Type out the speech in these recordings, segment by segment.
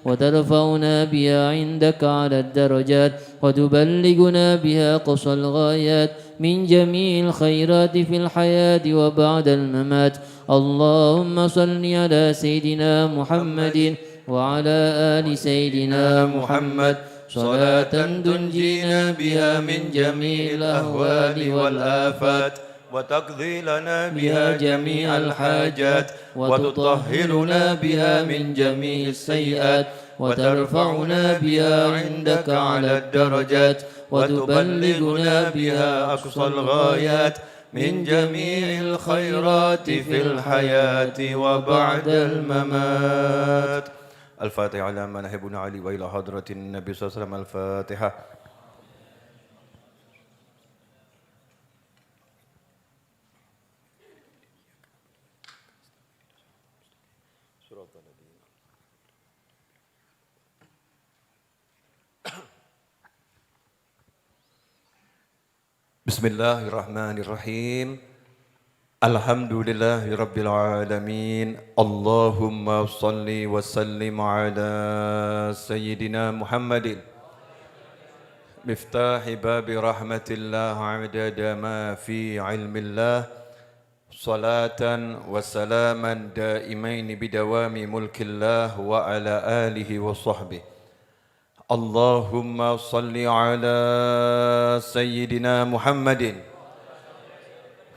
وترفعنا بها عندك على الدرجات وتبلغنا بها قصى الغايات من جميع الخيرات في الحياة وبعد الممات. اللهم صل على سيدنا محمد وعلى آل سيدنا محمد صلاة تنجينا بها من جميع الأهوال والآفات وتقضي لنا بها جميع الحاجات وتطهرنا بها من جميع السيئات وترفعنا بها عندك على الدرجات وتبلغنا بها أقصى الغايات من جميع الخيرات في الحياة وبعد الممات. الفاتحة على من نحبنا علي وإلى حضرة النبي صلى الله عليه وسلم. الفاتحة. Bismillahirrahmanirrahim. Alhamdulillahirabbil alamin. Allahumma shalli wa sallim ala sayyidina Muhammadin miftahi babi rahmatillah adada ma fi ilmillah salatan wa salaman daimaini bidawami mulkillah wa ala alihi wa sahbihi. Allahumma salli ala sayyidina Muhammadin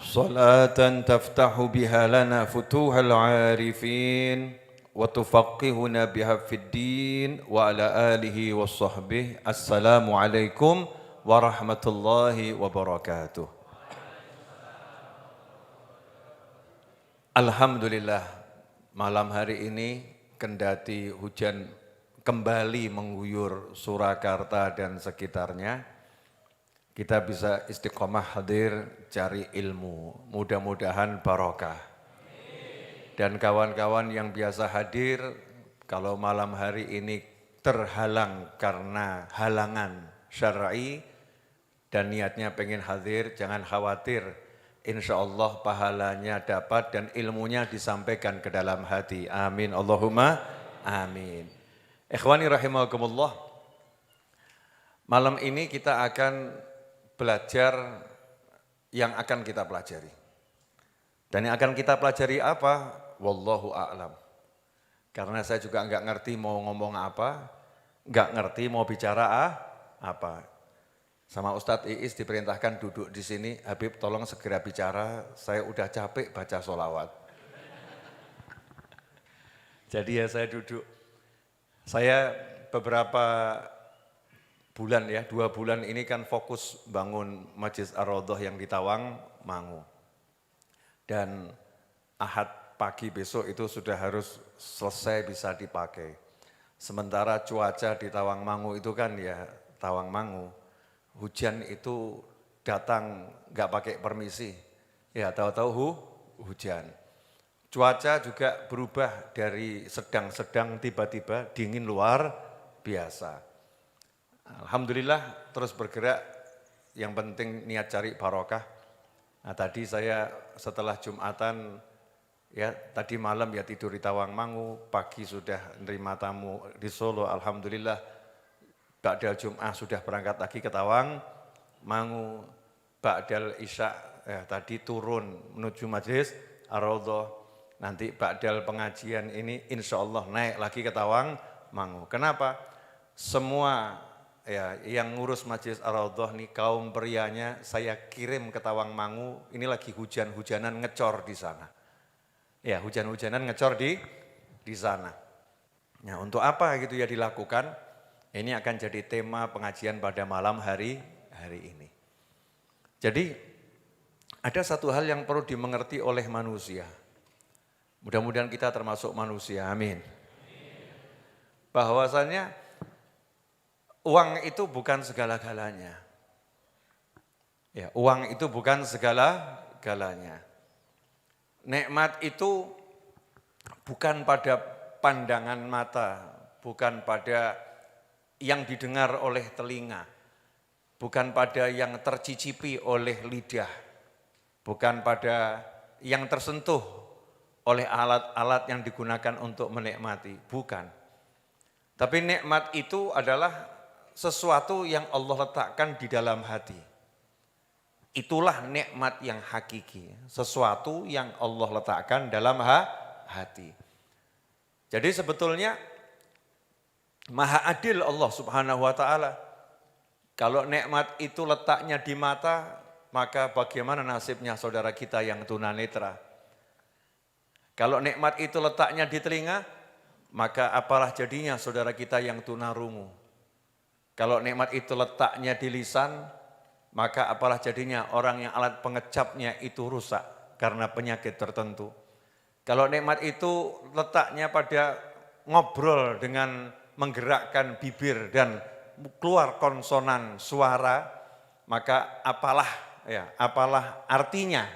salatan taftahu biha lana futuhal arifin wa tufaqihuna biha fid din wa ala alihi wa sahbihi. Assalamu alaikum warahmatullahi wabarakatuh. Alhamdulillah, malam hari ini kendati hujan kembali mengguyur Surakarta dan sekitarnya, kita bisa istiqomah hadir cari ilmu, mudah-mudahan barokah. Dan kawan-kawan yang biasa hadir, kalau malam hari ini terhalang karena halangan syar'i dan niatnya pengen hadir, jangan khawatir, insya Allah pahalanya dapat dan ilmunya disampaikan ke dalam hati. Amin, Allahumma amin. Ikhwani rahimakumullah, malam ini kita akan belajar yang akan kita pelajari. Dan yang akan kita pelajari apa? Wallahu a'lam. Karena saya juga enggak ngerti mau ngomong apa, enggak ngerti mau bicara apa. Sama Ustadz Iis diperintahkan duduk di sini, Habib tolong segera bicara, saya udah capek baca sholawat. Jadi ya saya duduk. Saya beberapa bulan ya, 2 bulan ini kan fokus bangun Masjid Ar-Raudhah yang di Tawang, Mangu. Dan Ahad pagi besok itu sudah harus selesai bisa dipakai. Sementara cuaca di Tawang Mangu itu kan ya Tawang Mangu, hujan itu datang nggak pakai permisi, ya tahu-tahu hujan. Cuaca juga berubah dari sedang-sedang tiba-tiba dingin luar biasa. Alhamdulillah terus bergerak, yang penting niat cari barokah. Nah tadi saya setelah Jumatan, ya tadi malam ya tidur di Tawang Mangu, pagi sudah menerima tamu di Solo, Alhamdulillah. Ba'dal Jum'ah sudah berangkat lagi ke Tawang Mangu, Ba'dal Isya ya, tadi turun menuju Majlis Ar-Raudhah. Nanti ba'dal pengajian ini insya Allah naik lagi ke Tawang Mangu. Kenapa? Semua ya yang ngurus Masjid Ar-Raudhah nih kaum prianya saya kirim ke Tawang Mangu. Ini lagi hujan-hujanan ngecor di sana. Ya hujan-hujanan ngecor di sana. Nah untuk apa gitu ya dilakukan? Ini akan jadi tema pengajian pada malam hari ini. Jadi ada satu hal yang perlu dimengerti oleh manusia. Mudah-mudahan kita termasuk manusia, amin. Bahwasannya uang itu bukan segala-galanya. Ya, uang itu bukan segala-galanya. Nikmat itu bukan pada pandangan mata, bukan pada yang didengar oleh telinga, bukan pada yang tercicipi oleh lidah, bukan pada yang tersentuh oleh alat-alat yang digunakan untuk menikmati, bukan. Tapi nikmat itu adalah sesuatu yang Allah letakkan di dalam hati. Itulah nikmat yang hakiki, sesuatu yang Allah letakkan dalam hati. Jadi sebetulnya maha adil Allah Subhanahu wa taala. Kalau nikmat itu letaknya di mata, maka bagaimana nasibnya saudara kita yang tunanetra? Kalau nikmat itu letaknya di telinga, maka apalah jadinya saudara kita yang tunarungu. Kalau nikmat itu letaknya di lisan, maka apalah jadinya orang yang alat pengecapnya itu rusak karena penyakit tertentu. Kalau nikmat itu letaknya pada ngobrol dengan menggerakkan bibir dan keluar konsonan suara, maka apalah artinya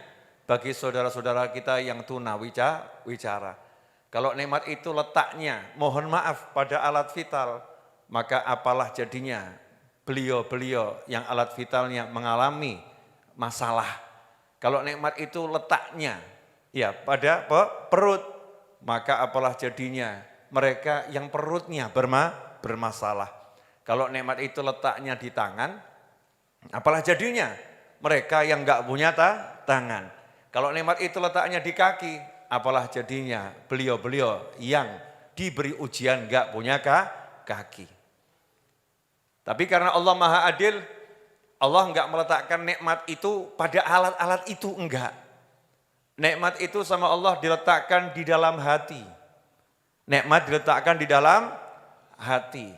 bagi saudara-saudara kita yang tunawicara. Kalau nikmat itu letaknya, mohon maaf, pada alat vital, maka apalah jadinya beliau-beliau yang alat vitalnya mengalami masalah. Kalau nikmat itu letaknya ya pada perut, maka apalah jadinya mereka yang perutnya bermasalah. Kalau nikmat itu letaknya di tangan, apalah jadinya mereka yang enggak punya tangan. Kalau nikmat itu letaknya di kaki, apalah jadinya beliau-beliau yang diberi ujian enggak punya kaki. Tapi karena Allah Maha Adil, Allah enggak meletakkan nikmat itu pada alat-alat itu, enggak. Nikmat itu sama Allah diletakkan di dalam hati. Nikmat diletakkan di dalam hati.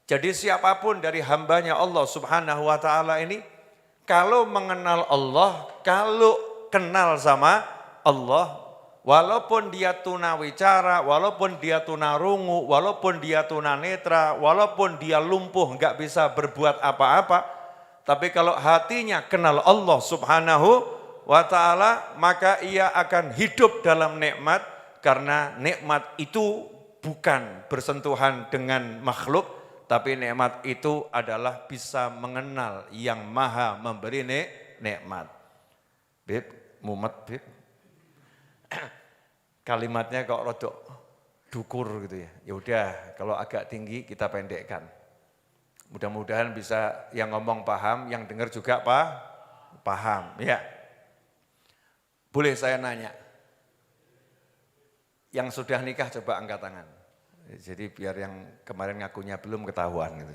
Jadi siapapun dari hambanya Allah Subhanahu wa taala ini, kalau mengenal Allah, kalau kenal sama Allah, walaupun dia tunawicara, walaupun dia tunarungu, walaupun dia tunanetra, walaupun dia lumpuh enggak bisa berbuat apa-apa, tapi kalau hatinya kenal Allah Subhanahu wa taala, maka ia akan hidup dalam nikmat, karena nikmat itu bukan bersentuhan dengan makhluk, tapi nikmat itu adalah bisa mengenal yang maha memberi nikmat. Bib, mumet bib. Kalimatnya kok rodok dukur gitu ya. Ya udah, kalau agak tinggi kita pendekkan. Mudah-mudahan bisa yang ngomong paham, yang dengar juga paham. Ya. Boleh saya nanya? Yang sudah nikah coba angkat tangan. Jadi biar yang kemarin ngakunya belum ketahuan gitu.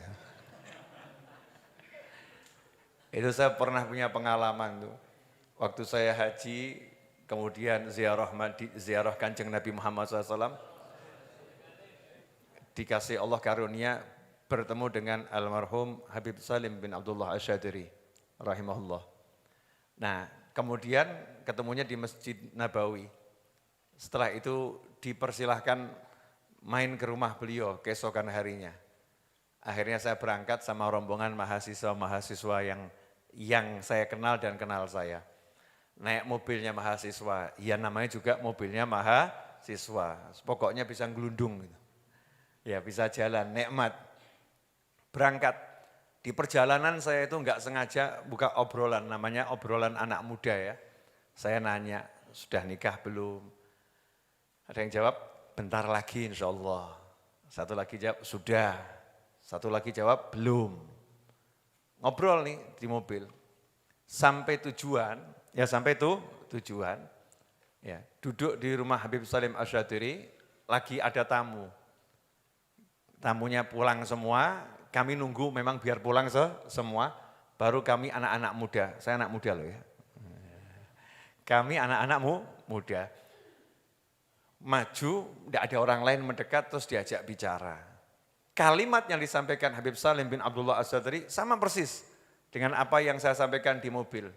Itu saya pernah punya pengalaman tuh. Waktu saya haji, kemudian ziarah Kanjeng Nabi Muhammad SAW, dikasih Allah karunia bertemu dengan almarhum Habib Salim bin Abdullah Asyadiri rahimahullah. Nah, kemudian ketemunya di Masjid Nabawi. Setelah itu dipersilahkan main ke rumah beliau keesokan harinya. Akhirnya saya berangkat sama rombongan mahasiswa-mahasiswa yang saya kenal dan kenal saya. Naik mobilnya mahasiswa, ya namanya juga mobilnya mahasiswa. Pokoknya bisa ngelundung gitu. Ya bisa jalan, nikmat. Berangkat. Di perjalanan saya itu enggak sengaja buka obrolan, namanya obrolan anak muda ya. Saya nanya, sudah nikah belum? Ada yang jawab, bentar lagi insya Allah. Satu lagi jawab, sudah. Satu lagi jawab, belum. Ngobrol nih di mobil. Sampai tujuan, ya, duduk di rumah Habib Salim Asyadiri, lagi ada tamu. Tamunya pulang semua, kami nunggu memang biar pulang semua, baru kami anak-anak muda. Saya anak muda loh ya. Kami anak-anak muda. Maju, tidak ada orang lain mendekat, terus diajak bicara. Kalimat yang disampaikan Habib Salim bin Abdullah Asyadiri sama persis dengan apa yang saya sampaikan di mobil.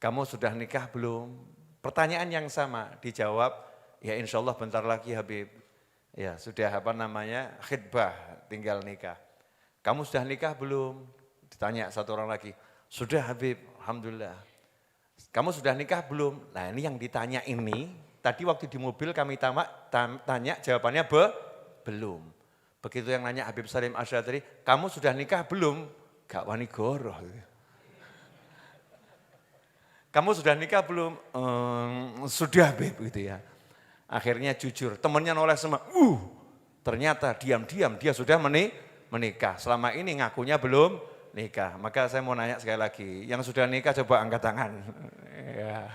Kamu sudah nikah belum? Pertanyaan yang sama, dijawab, ya insya Allah bentar lagi Habib. Ya sudah khidbah, tinggal nikah. Kamu sudah nikah belum? Ditanya satu orang lagi, sudah Habib, Alhamdulillah. Kamu sudah nikah belum? Nah ini yang ditanya ini, tadi waktu di mobil kami tanya jawabannya belum. Begitu yang nanya Habib Salim Asyadiri, kamu sudah nikah belum? Gak wani goroh. Kamu sudah nikah belum? Sudah Beb gitu ya. Akhirnya jujur, temennya noleh semua, Ternyata diam-diam dia sudah menikah. Selama ini ngakunya belum nikah. Maka saya mau nanya sekali lagi, yang sudah nikah coba angkat tangan. Ya.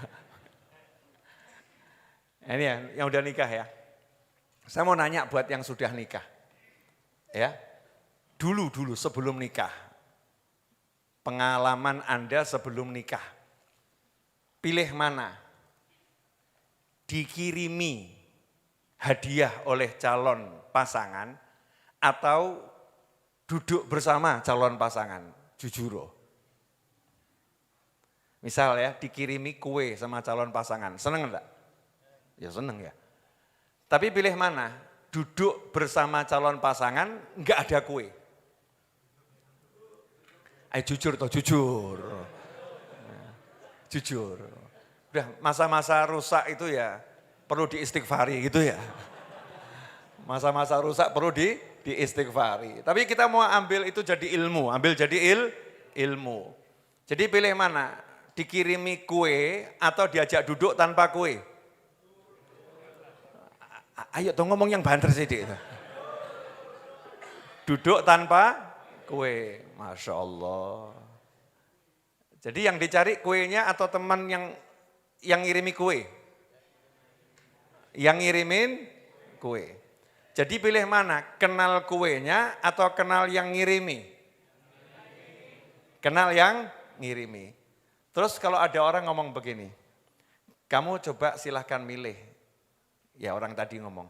Ini ya, yang udah nikah ya. Saya mau nanya buat yang sudah nikah. Ya. Dulu sebelum nikah. Pengalaman Anda sebelum nikah. Pilih mana? Dikirimi hadiah oleh calon pasangan atau duduk bersama calon pasangan, jujur. Misal ya, dikirimi kue sama calon pasangan, seneng enggak? Ya seneng ya. Tapi pilih mana? Duduk bersama calon pasangan, enggak ada kue. Ayo jujur toh, jujur. Jujur. Udah masa-masa rusak itu ya perlu diistighfari gitu ya. Masa-masa rusak perlu diistighfari. Tapi kita mau ambil itu jadi ilmu, ambil jadi ilmu. Jadi pilih mana? Dikirimi kue atau diajak duduk tanpa kue? Ayo tuh ngomong yang banter sih itu. Duduk tanpa kue, Masya Allah. Jadi yang dicari kuenya atau teman yang ngirimi kue? Yang ngirimin kue. Jadi pilih mana? Kenal kuenya atau kenal yang ngirimi? Kenal yang ngirimi. Terus kalau ada orang ngomong begini, kamu coba silahkan milih. Ya orang tadi ngomong,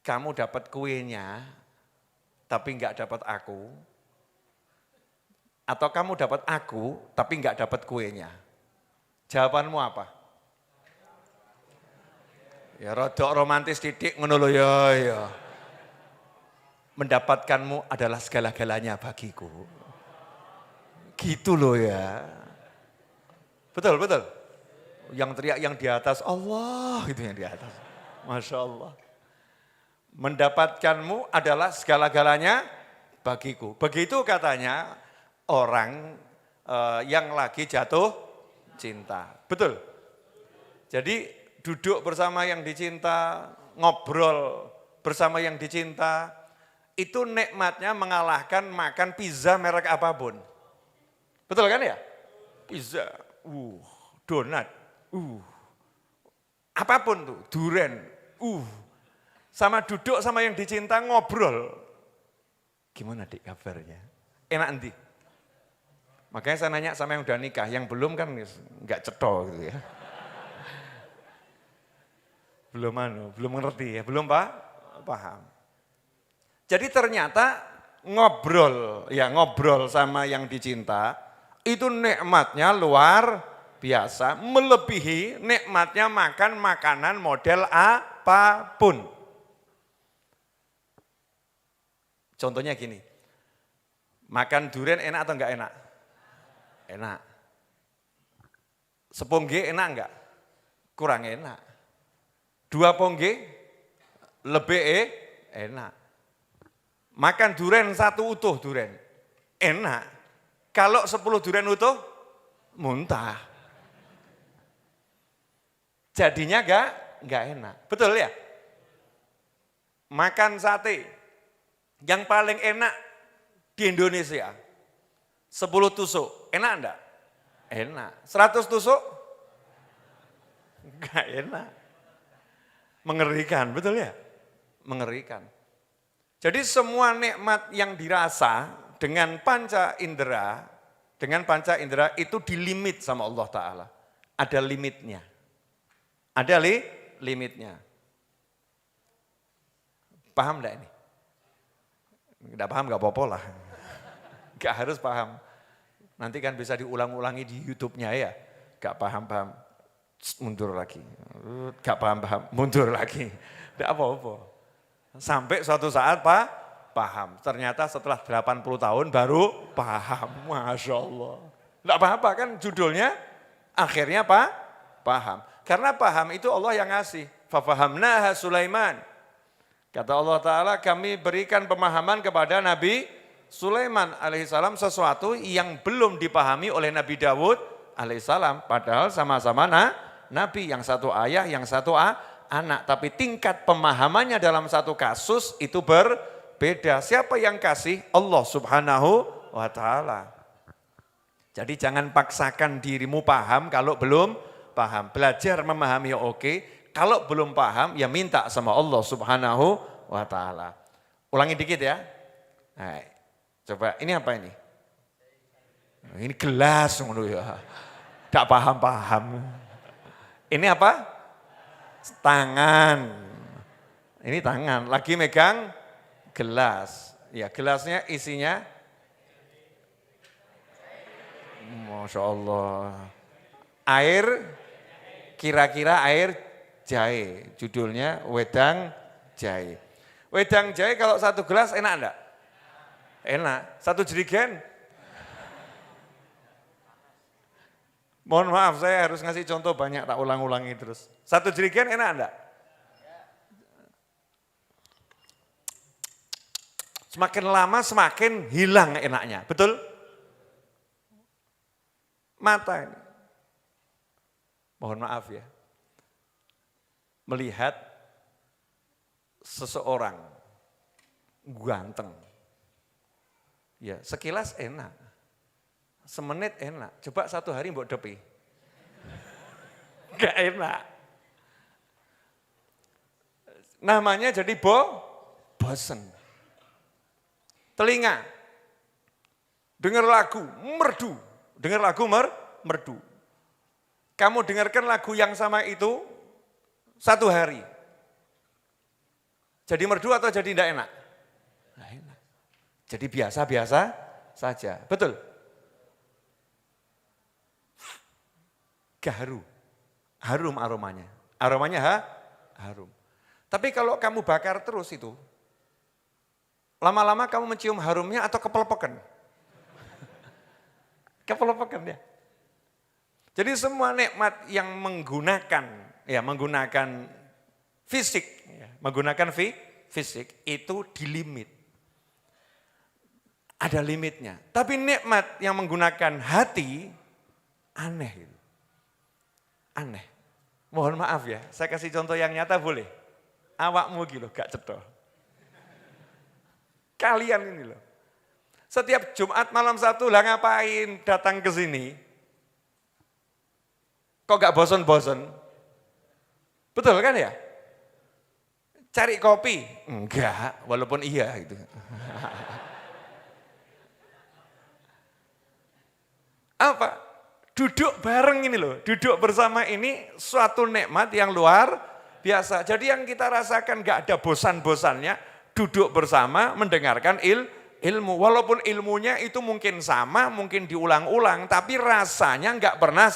kamu dapat kuenya tapi enggak dapat aku. Atau kamu dapat aku tapi enggak dapat kuenya. Jawabanmu apa? Ya rodok romantis titik ngono lho ya. Mendapatkanmu adalah segala-galanya bagiku. Gitu loh ya. Betul. Yang teriak yang di atas, Allah itu yang di atas. Masya Allah. Mendapatkanmu adalah segala-galanya bagiku. Begitu katanya orang yang lagi jatuh cinta. Betul. Jadi duduk bersama yang dicinta, ngobrol bersama yang dicinta, itu nikmatnya mengalahkan makan pizza merek apapun. Betul kan ya? Pizza, donat, apapun tuh, duren, sama duduk sama yang dicinta ngobrol. Gimana dik kabarnya? Enak nanti. Makanya saya nanya sama yang udah nikah, yang belum kan nggak cetol gitu ya. Belum ngerti ya, belum paham. Jadi ternyata ngobrol sama yang dicinta, itu nikmatnya luar biasa, melebihi nikmatnya makan makanan model apapun. Contohnya gini, makan durian enak atau enggak enak? Enak. Sepongge enak enggak? Kurang enak. 2 pongge lebih enak. Makan durian 1 utuh durian, enak. Kalau 10 durian utuh, muntah. Jadinya enggak enak. Betul ya? Makan sate, yang paling enak di Indonesia, 10 tusuk, enak enggak? Enak. 100 tusuk? Enggak enak. Mengerikan, betul ya? Mengerikan. Jadi semua nikmat yang dirasa dengan panca indera itu dilimit sama Allah Ta'ala. Ada limitnya. Ada limitnya. Paham enggak ini? Enggak paham enggak apa-apa lah. Enggak harus paham. Nanti kan bisa diulang-ulangi di YouTube-nya ya. Enggak paham-paham. Mundur lagi. Enggak paham-paham. Mundur lagi. Enggak apa-apa. Sampai suatu saat paham. Ternyata setelah 80 tahun baru paham. Masya Allah. Enggak apa-apa kan judulnya akhirnya paham. Karena paham itu Allah yang ngasih. Fafahamnaha Sulaiman. Kata Allah Ta'ala kami berikan pemahaman kepada Nabi Sulaiman alaihissalam sesuatu yang belum dipahami oleh Nabi Dawud alaihissalam. Padahal sama-sama Nabi, yang satu ayah, yang satu Anak. Tapi tingkat pemahamannya dalam satu kasus itu berbeda. Siapa yang kasih? Allah Subhanahu wa ta'ala. Jadi jangan paksakan dirimu paham kalau belum paham. Belajar memahami oke. Kalau belum paham ya minta sama Allah Subhanahu wa ta'ala. Ulangi dikit ya. Nah, coba ini apa ini? Ini gelas. Tidak paham-paham. Ini apa? Tangan. Ini tangan. Lagi megang gelas. Ya gelasnya isinya. Masya Allah. Air. Kira-kira air jahe. Judulnya wedang jahe. Wedang jahe kalau satu gelas enak enggak? Enak. Satu jerigen. Mohon maaf, saya harus ngasih contoh banyak, tak ulang-ulangi terus. Satu jerigen enak enggak? Semakin lama semakin hilang enaknya, betul? Mata ini. Mohon maaf ya. Melihat seseorang ganteng. Ya, sekilas enak. Semenit enak, coba satu hari mbok depi. Gak enak. Namanya jadi bosen. Telinga, dengar lagu, merdu. Dengar lagu merdu. Kamu dengarkan lagu yang sama itu satu hari. Jadi merdu atau jadi tidak enak? Nah, enak. Jadi biasa-biasa saja, betul? Harum aromanya. Aromanya harum. Tapi kalau kamu bakar terus itu, lama-lama kamu mencium harumnya atau kepelepekan? Kepelepekan ya. Jadi semua nikmat yang menggunakan fisik, menggunakan fisik itu dilimit. Ada limitnya. Tapi nikmat yang menggunakan hati aneh. Aneh. Mohon maaf ya, saya kasih contoh yang nyata boleh? Awakmu gitu, gak cetol. Kalian ini loh. Setiap Jumat malam 1 lah ngapain datang ke sini? Kok gak bosan-bosan? Betul kan ya? Cari kopi? Enggak, walaupun iya gitu. Apa? Duduk bareng ini loh, duduk bersama ini suatu nikmat yang luar biasa. Jadi yang kita rasakan gak ada bosan-bosannya, duduk bersama mendengarkan ilmu. Walaupun ilmunya itu mungkin sama, mungkin diulang-ulang, tapi rasanya gak pernah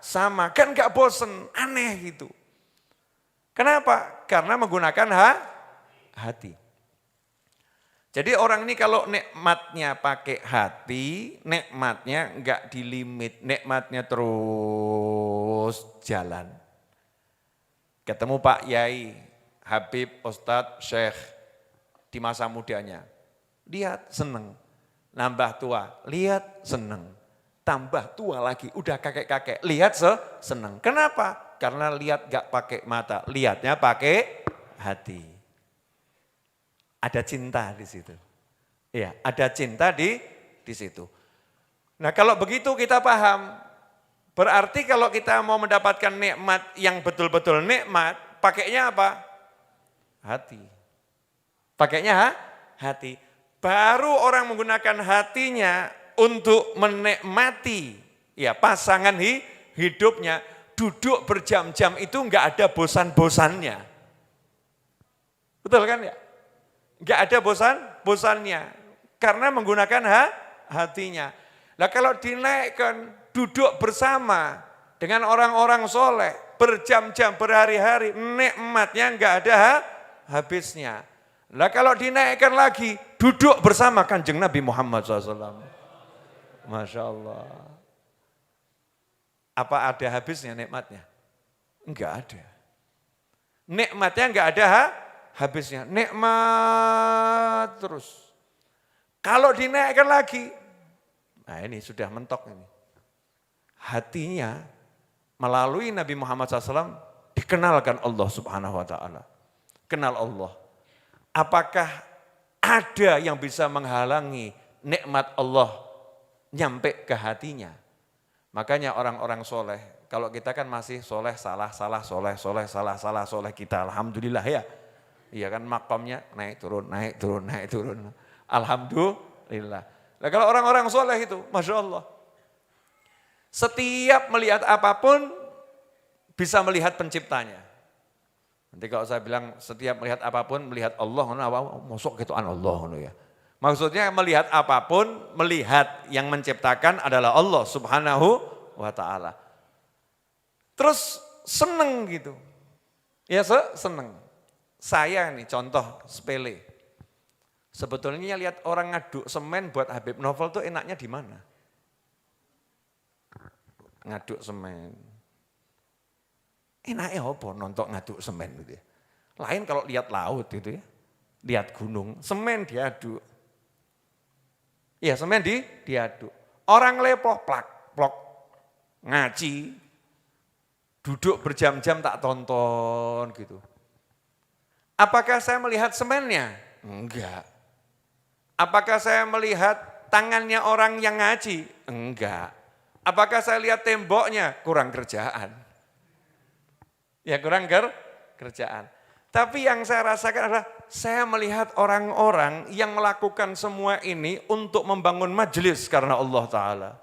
sama. Kan gak bosan, aneh gitu. Kenapa? Karena menggunakan hati. Jadi orang ini kalau nikmatnya pakai hati, nikmatnya enggak dilimit, nikmatnya terus jalan. Ketemu Pak Yai, Habib, Ustadz, Syekh di masa mudanya. Lihat seneng, nambah tua, lihat seneng, tambah tua lagi, udah kakek-kakek, lihat seneng. Kenapa? Karena lihat enggak pakai mata, lihatnya pakai hati. Ada cinta di situ. Ya, ada cinta di situ. Nah, kalau begitu kita paham, berarti kalau kita mau mendapatkan nikmat yang betul-betul nikmat, pakainya apa? Hati. Pakainya hati. Baru orang menggunakan hatinya untuk menikmati ya pasangan hidupnya, duduk berjam-jam itu enggak ada bosan-bosannya. Betul kan ya? Enggak ada bosannya, karena menggunakan hatinya. Nah kalau dinaikkan, duduk bersama dengan orang-orang soleh, berjam-jam, berhari-hari, nikmatnya enggak ada habisnya. Nah kalau dinaikkan lagi, duduk bersama Kanjeng Nabi Muhammad SAW. Masya Allah. Apa ada habisnya nikmatnya? Enggak ada. Nikmatnya enggak ada habisnya, nikmat terus. Kalau dinaikkan lagi, nah ini sudah mentok ini. Hatinya melalui Nabi Muhammad SAW Kenalkan Allah Subhanahu wa taala. Kenal Allah. Apakah ada yang bisa menghalangi nikmat Allah nyampe ke hatinya? Makanya orang-orang soleh, kalau kita kan masih soleh, salah, soleh, salah, soleh kita, alhamdulillah ya. Iya kan makamnya naik turun. Alhamdulillah. Nah kalau orang-orang soleh itu, Masya Allah. Setiap melihat apapun, bisa melihat penciptanya. Nanti kalau saya bilang setiap melihat apapun, melihat Allah, masuk gitu Allah ya. Maksudnya melihat apapun, melihat yang menciptakan adalah Allah Subhanahu wa ta'ala. Terus seneng gitu. Ya seneng. Saya nih contoh sepele. Sebetulnya lihat orang ngaduk semen buat Habib Novel tuh enaknya di mana? Ngaduk semen. Enaknya apa nonton ngaduk semen gitu ya. Lain kalau lihat laut gitu ya. Lihat gunung, semen diaduk. Ya semen diaduk. Orang lepoh plak, ngaji, duduk berjam-jam tak tonton gitu. Apakah saya melihat semennya? Enggak. Apakah saya melihat tangannya orang yang ngaji? Enggak. Apakah saya lihat temboknya? Kurang kerjaan. Ya kurang kerjaan. Tapi yang saya rasakan adalah saya melihat orang-orang yang melakukan semua ini untuk membangun majelis karena Allah Ta'ala.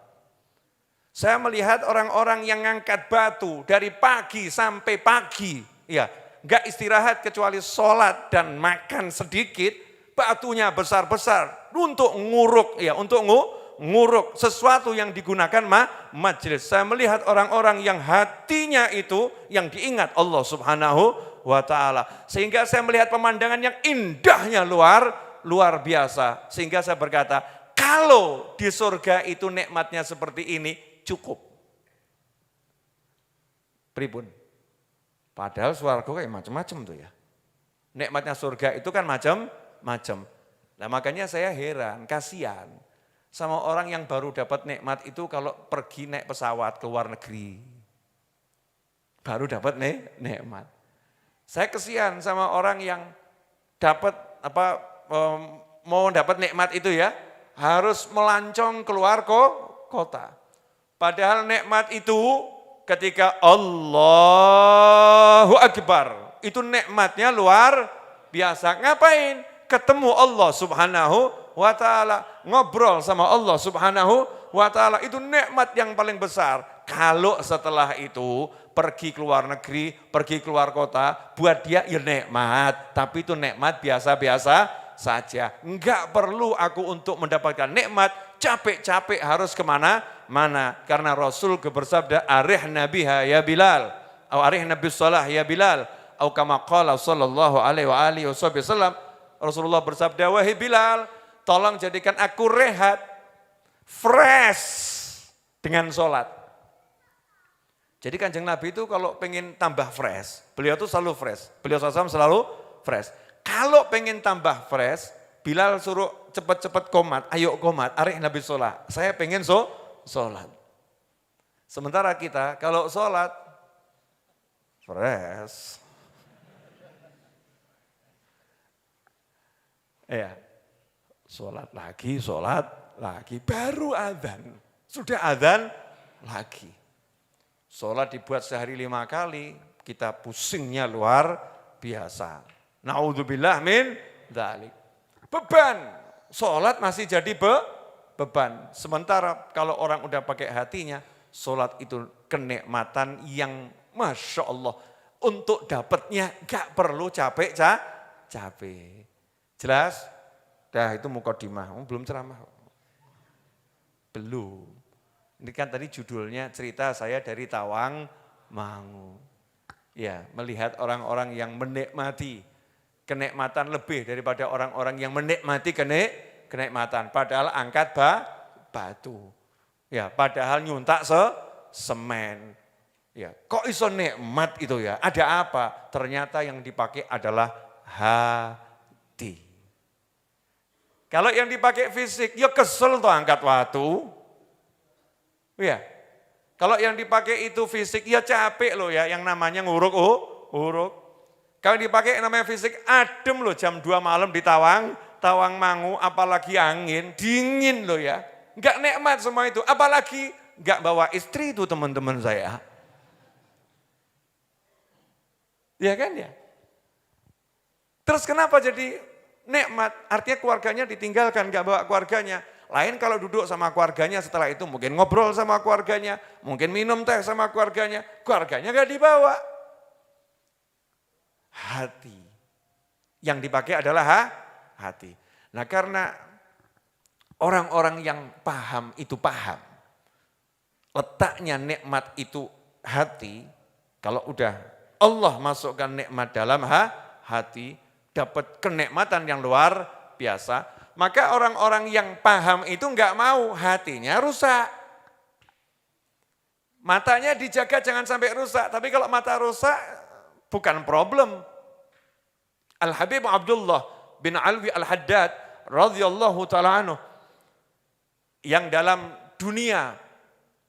Saya melihat orang-orang yang ngangkat batu dari pagi sampai pagi. Ya, enggak istirahat kecuali sholat dan makan sedikit, batunya besar-besar untuk nguruk, ya untuk nguruk sesuatu yang digunakan majelis. Saya melihat orang-orang yang hatinya itu yang diingat Allah Subhanahu wa ta'ala. Sehingga saya melihat pemandangan yang indahnya luar biasa. Sehingga saya berkata, kalau di surga itu nikmatnya seperti ini, cukup. Pripun? Padahal surga kayak macam-macam tuh ya. Nikmatnya surga itu kan macam-macam. Nah makanya saya heran, kasihan sama orang yang baru dapat nikmat itu kalau pergi naik pesawat ke luar negeri. Baru dapat nikmat. Saya kasihan sama orang yang dapat mau dapat nikmat itu ya, harus melancong keluar kota. Padahal nikmat itu ketika Allahu Akbar, itu nikmatnya luar biasa. Ngapain? Ketemu Allah Subhanahu wa ta'ala, ngobrol sama Allah Subhanahu wa ta'ala, itu nikmat yang paling besar. Kalau setelah itu pergi ke luar negeri, pergi keluar kota, buat dia ya nikmat, tapi itu nikmat biasa-biasa saja. Enggak perlu aku untuk mendapatkan nikmat, capek-capek harus kemana-mana. Karena Rasul bersabda, arih nabiha ya Bilal, atau arih nabi salah ya Bilal, atau kama qala sallallahu alaihi wasallam, Rasulullah bersabda, wahai Bilal, tolong jadikan aku rehat, fresh dengan sholat. Jadi Kanjeng Nabi itu kalau pengen tambah fresh, beliau itu selalu fresh. Beliau SAW selalu fresh. Kalau pengen tambah fresh, Bilal suruh cepat-cepat komat, ayo komat, arih Nabi sholat. Saya pengen sholat. Sementara kita kalau sholat, fresh. Ya, sholat lagi, baru adzan. Sudah adzan lagi. Sholat dibuat sehari 5 kali, kita pusingnya luar biasa. Na'udzubillah min dzalik. Beban, sholat masih jadi beban. Sementara kalau orang udah pakai hatinya, sholat itu kenikmatan yang Masya Allah. Untuk dapatnya gak perlu capek. Jelas? Dah itu mukadimah, belum ceramah. Belum. Ini kan tadi judulnya cerita saya dari Tawang Mangu. Ya, melihat orang-orang yang menikmati kenikmatan lebih daripada orang-orang yang menikmati kenikmatan. Padahal angkat batu. Ya, padahal nyuntak semen. Ya, kok iso nikmat itu ya? Ada apa? Ternyata yang dipakai adalah hati. Kalau yang dipakai fisik, ya kesel tuh angkat batu. Ya, kalau yang dipakai itu fisik, ya capek loh ya, yang namanya nguruk Huruf. Kalau dipakai namanya fisik, adem loh jam 2 malam di Tawangmangu, apalagi angin, dingin loh ya. Enggak nikmat semua itu, apalagi enggak bawa istri itu teman-teman saya. Ya kan ya? Terus kenapa jadi nikmat? Artinya keluarganya ditinggalkan, enggak bawa keluarganya. Lain kalau duduk sama keluarganya setelah itu mungkin ngobrol sama keluarganya, mungkin minum teh sama keluarganya enggak dibawa. Hati. Yang dipakai adalah hati. Nah karena orang-orang yang paham itu paham. Letaknya nikmat itu hati. Kalau udah Allah masukkan nikmat dalam hati, dapat kenikmatan yang luar biasa. Maka orang-orang yang paham itu enggak mau hatinya rusak. Matanya dijaga jangan sampai rusak. Tapi kalau mata rusak bukan problem. Al-Habib Abdullah bin Alwi Al-Haddad radhiyallahu ta'ala anhu yang dalam dunia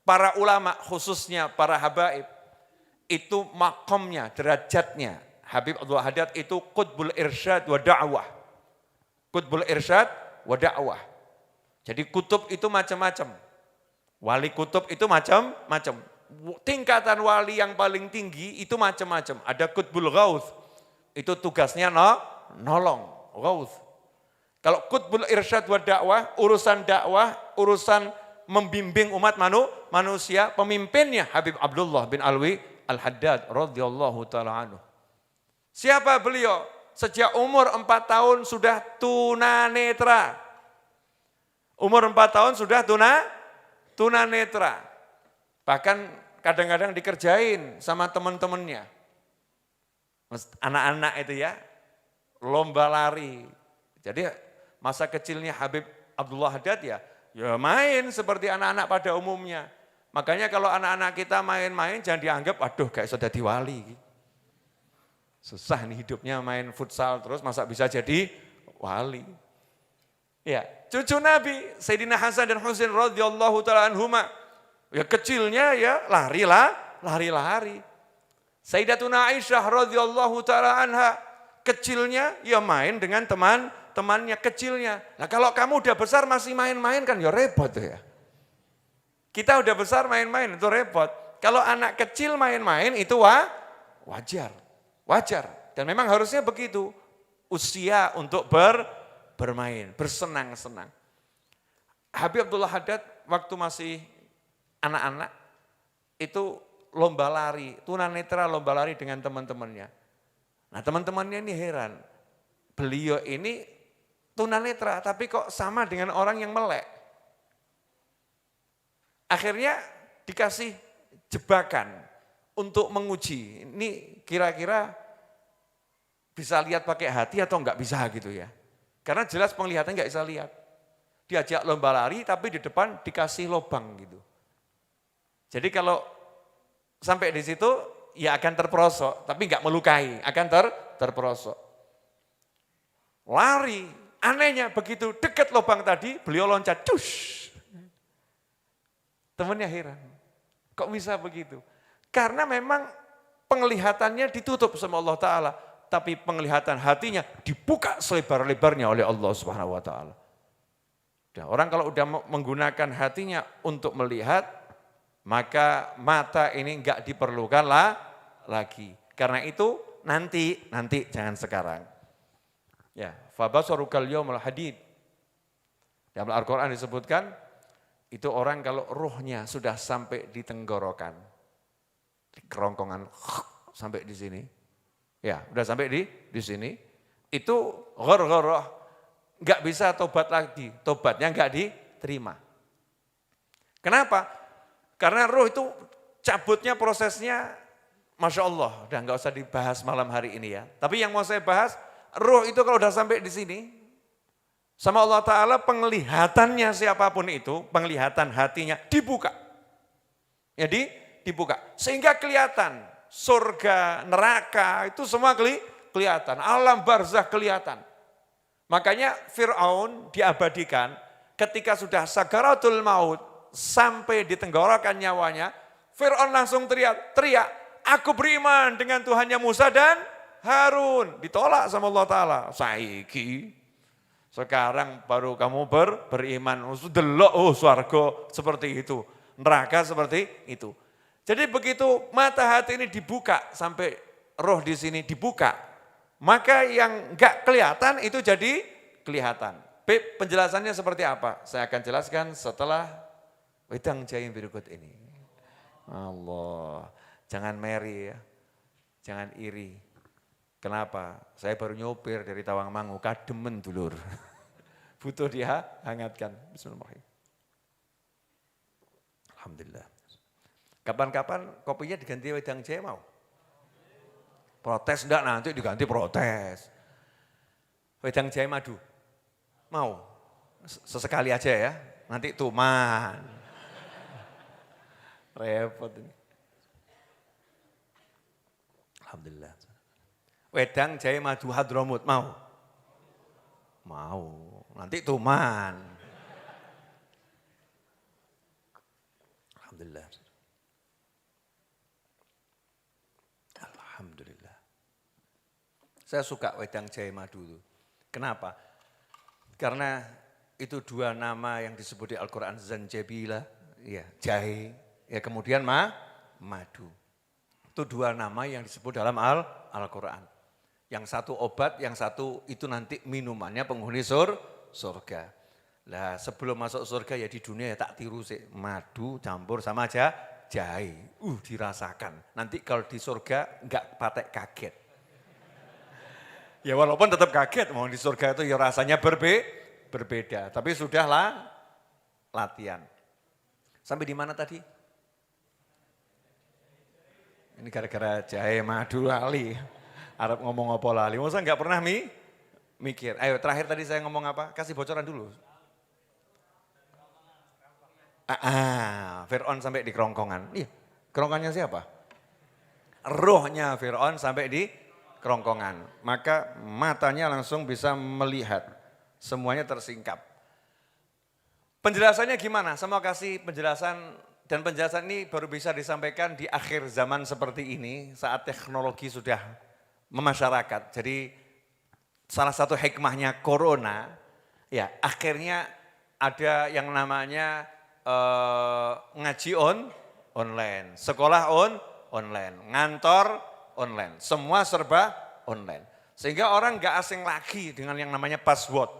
para ulama khususnya para habaib itu makomnya, derajatnya. Habib Abdullah Haddad itu qutbul irsyad wa da'wah. Qutbul irsyad wa da'wah. Jadi kutub itu macam-macam. Wali kutub itu macam-macam. Tingkatan wali yang paling tinggi itu macam-macam. Ada qutbul ghauth. Itu tugasnya nolong, ghauth. Kalau qutbul irsyad wa dakwah, urusan membimbing umat manusia, pemimpinnya Habib Abdullah bin Alwi Al-Haddad radhiyallahu ta'ala anhu. Siapa beliau? Sejak umur 4 tahun sudah tunanetra. Umur 4 tahun sudah tunanetra. Bahkan kadang-kadang dikerjain sama teman-temannya. Anak-anak itu ya, lomba lari. Jadi masa kecilnya Habib Abdullah Haddad ya main seperti anak-anak pada umumnya. Makanya kalau anak-anak kita main-main jangan dianggap, aduh kayak sudah diwali. Susah nih hidupnya main futsal terus masa bisa jadi wali. Ya, cucu Nabi Sayyidina Hasan dan Husain radhiyallahu ta'ala anhuma. Ya kecilnya ya lari-lari. Sayyidatuna Aisyah radhiyallahu ta'ala anha, kecilnya ya main dengan teman-temannya kecilnya. Nah kalau kamu udah besar masih main-main kan ya repot ya. Kita udah besar main-main itu repot. Kalau anak kecil main-main itu wajar. Dan memang harusnya begitu. Usia untuk bermain, bersenang-senang. Habib Abdullah Haddad waktu masih anak-anak itu lomba lari, tunanetra lomba lari dengan teman-temannya. Nah teman-temannya ini heran, beliau ini tunanetra tapi kok sama dengan orang yang melek. Akhirnya dikasih jebakan untuk menguji, ini kira-kira bisa lihat pakai hati atau enggak bisa gitu ya. Karena jelas penglihatan enggak bisa lihat. Diajak lomba lari tapi di depan dikasih lubang gitu. Jadi kalau sampai di situ ya akan terperosok, tapi enggak melukai, akan terperosok. Lari, anehnya begitu dekat lubang tadi, beliau loncat, cush. Temannya heran, kok bisa begitu? Karena memang penglihatannya ditutup sama Allah Ta'ala, tapi penglihatan hatinya dibuka selebar-lebarnya oleh Allah Subhanahu Wa Ta'ala. Orang kalau udah menggunakan hatinya untuk melihat, maka mata ini enggak diperlukan lagi. Karena itu nanti jangan sekarang. Ya, fabasarukal yaumul hadid. Dalam Al-Qur'an disebutkan itu orang kalau ruhnya sudah sampai di tenggorokan, di kerongkongan sampai di sini. Ya, udah sampai di sini. Itu ghar-gharah, enggak bisa tobat lagi. Tobatnya enggak diterima. Kenapa? Karena roh itu cabutnya prosesnya, Masya Allah, udah nggak usah dibahas malam hari ini ya. Tapi yang mau saya bahas, roh itu kalau udah sampai di sini, sama Allah Ta'ala penglihatannya siapapun itu, penglihatan hatinya dibuka. Jadi dibuka, sehingga kelihatan surga, neraka, itu semua kelihatan, alam barzakh kelihatan. Makanya Fir'aun diabadikan ketika sudah sakaratul maut, sampai di tenggorokan nyawanya, Fir'aun langsung teriak, aku beriman dengan Tuhannya Musa dan Harun. Ditolak sama Allah Ta'ala. Saiki, sekarang baru kamu beriman. Delok, swarga seperti itu. Neraka seperti itu. Jadi begitu mata hati ini dibuka, sampai roh di sini dibuka, maka yang enggak kelihatan itu jadi kelihatan. Penjelasannya seperti apa? Saya akan jelaskan setelah wedang jaim berikut ini. Allah, jangan meri ya, jangan iri. Kenapa? Saya baru nyopir dari Tawangmangu, kademen dulur. Butuh dia hangatkan. Bismillahirrahmanirrahim. Alhamdulillah. Kapan-kapan kopinya diganti wedang jahe mau? Protes enggak, nanti diganti protes. Wedang jahe madu, mau? Sesekali aja ya, nanti tuman. Repot ini. Alhamdulillah. Wedang jahe madu Hadramut, mau? Mau, nanti tuman. Alhamdulillah. Alhamdulillah. Saya suka wedang jahe madu itu. Kenapa? Karena itu dua nama yang disebut di Al-Quran, zanjabila, ya, jahe, ya kemudian madu. Itu dua nama yang disebut dalam Al-Quran. Yang satu obat, yang satu itu nanti minumannya penghuni surga. Lah sebelum masuk surga ya di dunia ya tak tiru sih, madu campur sama aja jahe, dirasakan. Nanti kalau di surga enggak patek kaget. Ya walaupun tetap kaget, mau di surga itu ya rasanya berbeda. Tapi sudahlah latihan. Sampai di mana tadi? Ini gara-gara jahe madu lali. Arab ngomong apa lali, masa enggak pernah mikir. Ayo terakhir tadi saya ngomong apa? Kasih bocoran dulu. Fir'aun sampai di kerongkongan. Iya, kerongkongannya siapa? Rohnya Fir'aun sampai di kerongkongan. Maka matanya langsung bisa melihat. Semuanya tersingkap. Penjelasannya gimana? Saya mau kasih penjelasan, dan penjelasan ini baru bisa disampaikan di akhir zaman seperti ini, saat teknologi sudah memasyarakat. Jadi salah satu hikmahnya corona, ya akhirnya ada yang namanya ngaji online, sekolah online, ngantor online, semua serba online. Sehingga orang gak asing lagi dengan yang namanya password.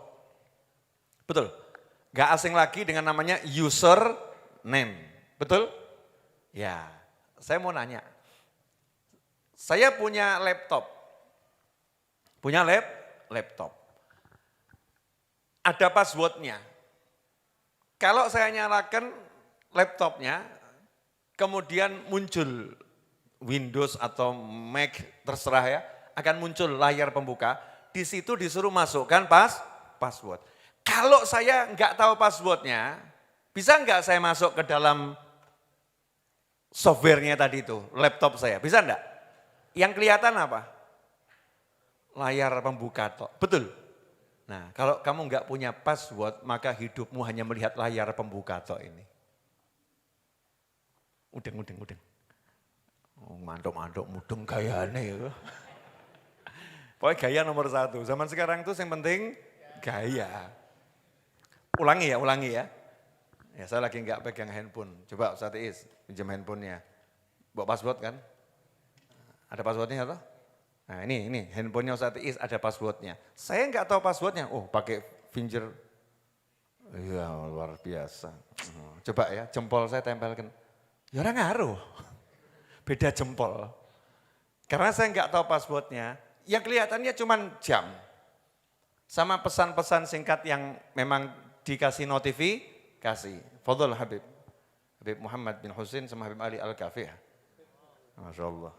Betul? Gak asing lagi dengan namanya username. Betul? Ya, saya mau nanya. Saya punya laptop. Punya laptop. Ada passwordnya. Kalau saya nyalakan laptopnya, kemudian muncul Windows atau Mac, terserah ya, akan muncul layar pembuka, di situ disuruh masukkan password. Kalau saya nggak tahu passwordnya, bisa nggak saya masuk ke dalam softwarenya tadi itu, laptop saya, bisa enggak? Yang kelihatan apa? Layar pembuka toh, betul? Nah, kalau kamu enggak punya password, maka hidupmu hanya melihat layar pembuka toh ini. Udeng. Mantuk, mudeng gayane ya. Pokoknya gaya nomor 1, zaman sekarang itu yang penting gaya. Ulangi ya. Ya saya lagi enggak pegang handphone, coba Ustaz Iis, pinjam handphonenya. Bawa password kan? Ada passwordnya atau? Nah ini handphonenya Ustaz Iis ada passwordnya. Saya enggak tahu passwordnya, pakai finger. Iya luar biasa. Coba ya jempol saya tempelkan. Ya orang ngaruh, beda jempol. Karena saya enggak tahu passwordnya, yang kelihatannya cuma jam. Sama pesan-pesan singkat yang memang dikasih notifikasi. Fadhol Habib Muhammad bin Husin sama Habib Ali Al-Kafih. Masya Allah.